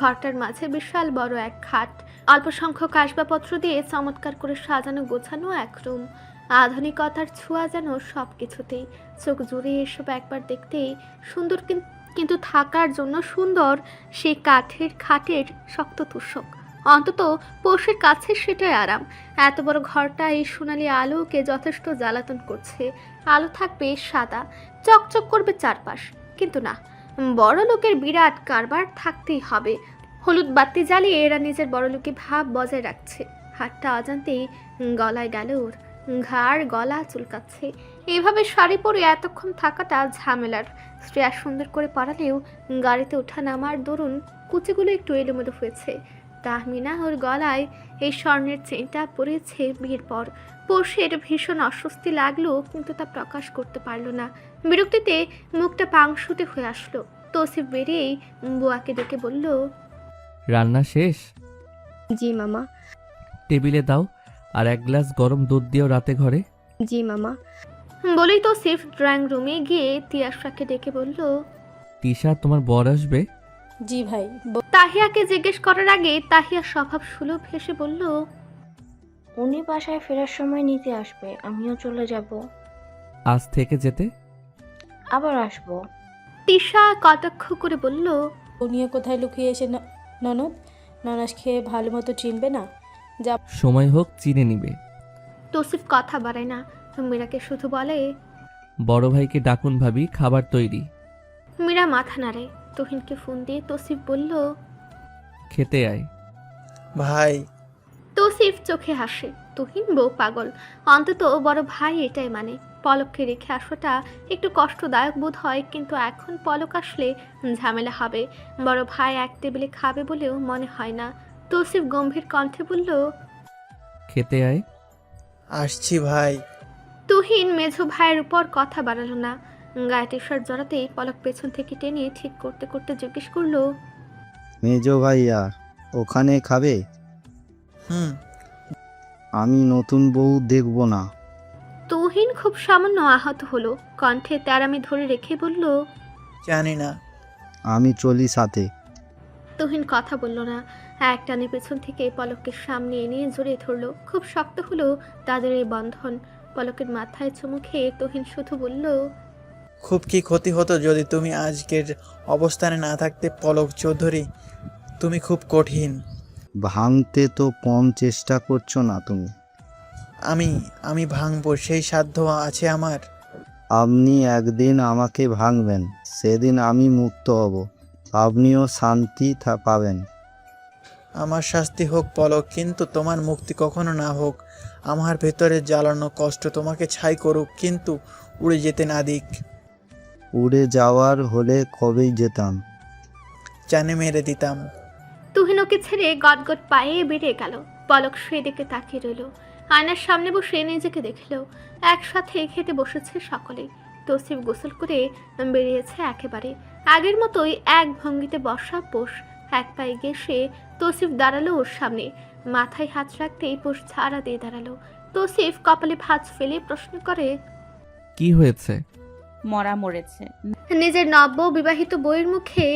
ঘরটার মাঝে বিশাল বড় এক খাট, অল্প সংখ্যক আসবাবপত্র দিয়ে চমৎকার করে সাজানো গোছানো এক রুম। আধুনিকতার ছোঁয়া যেন সব কিছুতেই। চোখ জুড়ে এসব একবার দেখতেই সুন্দর, কিন্তু থাকার জন্য সুন্দর সেই কাঠের খাটের শক্ত তুষক। অন্তত পোষের কাছে সেটাই আরাম। এত বড় ঘরটা এই সোনালি আলোকে যথেষ্ট জ্বালাতন করছে। আলো থাকবে সাদা, চকচক করবে চারপাশ। কিন্তু না, বড় লোকের বিরাট কারবার থাকতেই হবে। হলুদ বাতি জ্বালিয়ে এরা নিজের বড়লোকি ভাব বজায় রাখছে। হাতটা অজান্তেই গলায় গেল ওর, ঘাড় গলা চুলকাচ্ছে। এভাবে শাড়ি পরে এতক্ষণ থাকাটা ঝামেলার। শ্রেয়া সুন্দর করে পরালেও গাড়িতে ওঠা নামার দরুন কুচিগুলো একটু এলোমেলো হয়েছে। তাহমিনা ওর গলায় এই স্বর্ণের চেনটা পরেছে বিয়ের পর। পোষের ভীষণ অস্বস্তি লাগলো, কিন্তু তা প্রকাশ করতে পারলো না। বিরক্তিতে মুখটা পাংশুটে হয়ে আসলো। তৌসিফ বেরিয়েই বুয়াকে ডেকে বলল, রান্না শেষ? জি মামা। টেবিলে দাও, আর এক গ্লাস গরম দুধ দিও রাতে ঘরে। জি মামা। বলেই তৌসিফ ড্রয়িং রুমে গিয়ে তিয়াশাকে ডেকে বলল, তিশা, তোমার বর আসবে? জি ভাই। তাহিয়াকে জিজ্ঞেস করার আগে তাহিয়া স্বভাব সুলভ হেসে বলল, উনি বাসায় ফেরার সময় নিতে আসবে, আমিও চলে যাব। আজ থেকে যেতে? আবার আসবো। তিশা কটাক্ষ করে বলল, উনিও কোথায় লুকিয়ে এসে ননদ ননাস খেয়ে ভালো মতো চিনবে না? যা সময় হোক, চিনে নিবে। তৌসিফ কথা বাড়ায় না, মীরাকে শুধু বলে, বড় ভাইকে ডাকুন ভাবি, খাবার তৈরি। মীরা মাথা নাড়ে। তুহিনকে ফোন দিয়ে তৌসিফ বলল, খেতে আয়। ভাই, তৌসিফ চোখে হাসে। তুহিন বউ পাগল, অন্তত বড় ভাই এটাই মানে। পলককে রেখে আসাটা একটু কষ্টদায়ক বোধ হয়, কিন্তু এখন পলক আসলে ঝামেলা হবে। বড় ভাই এক টেবিলে খাবে বলেও মনে হয় না। তৌসিফ গম্ভীর কণ্ঠে বলল, খেতে আয়। আসছি ভাই। তুহিন মেঝো ভাইয়ের উপর কথা বাড়ালো না। গায়ে টি শার্ট জড়াতেই পলক পেছন থেকে টেনে ঠিক করতে করতে জিজ্ঞেস করলো, মেজো ভাইয়া ওখানে খাবে? হুম। আমি নতুন বউ দেখব না। তুহিন খুব সামান্য আহত হলো। কণ্ঠে তেরামি ধরে রেখে বলল, জানি না। আমি চলি সাথে। তুহিন কথা বলল না। এক টানে পেছন থেকে পলককে সামনে এনে জড়িয়ে ধরলো। খুব শক্ত হলো তাদের এই বন্ধন। পলকের মাথায় চুমু খেয়ে তুহিন শুধু বলল, খুব কি ক্ষতি হতো যদি তুমি আজকের অবস্থানে না থাকতে পলক চৌধুরী? তুমি খুব কঠিন। ভাঙতে তো কম চেষ্টা করছো না তুমি। আমি ভাঙবো, সেই সাধ্য আছে আমার। আপনি একদিন আমাকে ভাঙবেন, সেদিন আমি মুক্ত হব, আপনিও শান্তি পাবেন। আমার শাস্তি হোক পলক, কিন্তু তোমার মুক্তি কখনো না হোক। আমার ভেতরে জ্বালানো কষ্ট তোমাকে ছাই করুক, কিন্তু উড়ে যেতে না দিক। উড়ে যাওয়ার হলে কবেই যেতাম। জানে মেরে দিতাম। তুহিন ওকে ছেড়ে গটগট পায়ে বেরিয়ে গেল। পলক সেদিকে তাকিয়ে রইল। আয়নার সামনে বসে নিজেকে দেখল। একসাথে খেতে বসেছে সকলেই। তৌসিফ গোসল করে বেরিয়েছে একেবারে। আগের মতোই এক ভঙ্গিতে বসা পোষ। এক পায়ে গেসে তৌসিফ দাঁড়ালো ওর সামনে। মাথায় হাত রাখতেই পোষ ঝাড়া দিয়ে দাঁড়ালো। তৌসিফ কপালে ভাঁজ ফেলে প্রশ্ন করে, কি হয়েছে? মরা মরেছে। নিজের নব্য বিবাহিত বইয়ের মুখে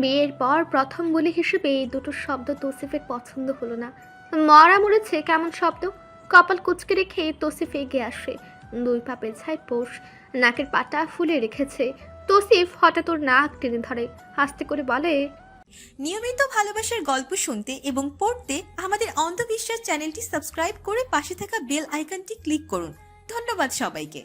বিয়ের পর প্রথম বলি হিসেবে এই দুটো শব্দ তৌসিফের পছন্দ হলো না। মরা মরেছে কেমন শব্দ? কপাল কুচকে রেখে তৌসিফ এগিয়ে আসে। দুই পা পেছায় পোষ, নাকের পাটা ফুলে রেখেছে। তৌসিফ হঠাৎ ওর নাক টেনে ধরে, আস্তে করে বলে, নিয়মিত ভালোবাসার গল্প শুনতে এবং পড়তে আমাদের অন্ধবিশ্বাস চ্যানেলটি সাবস্ক্রাইব করে পাশে থাকা বেল আইকনটি ক্লিক করুন। ধন্যবাদ সবাইকে।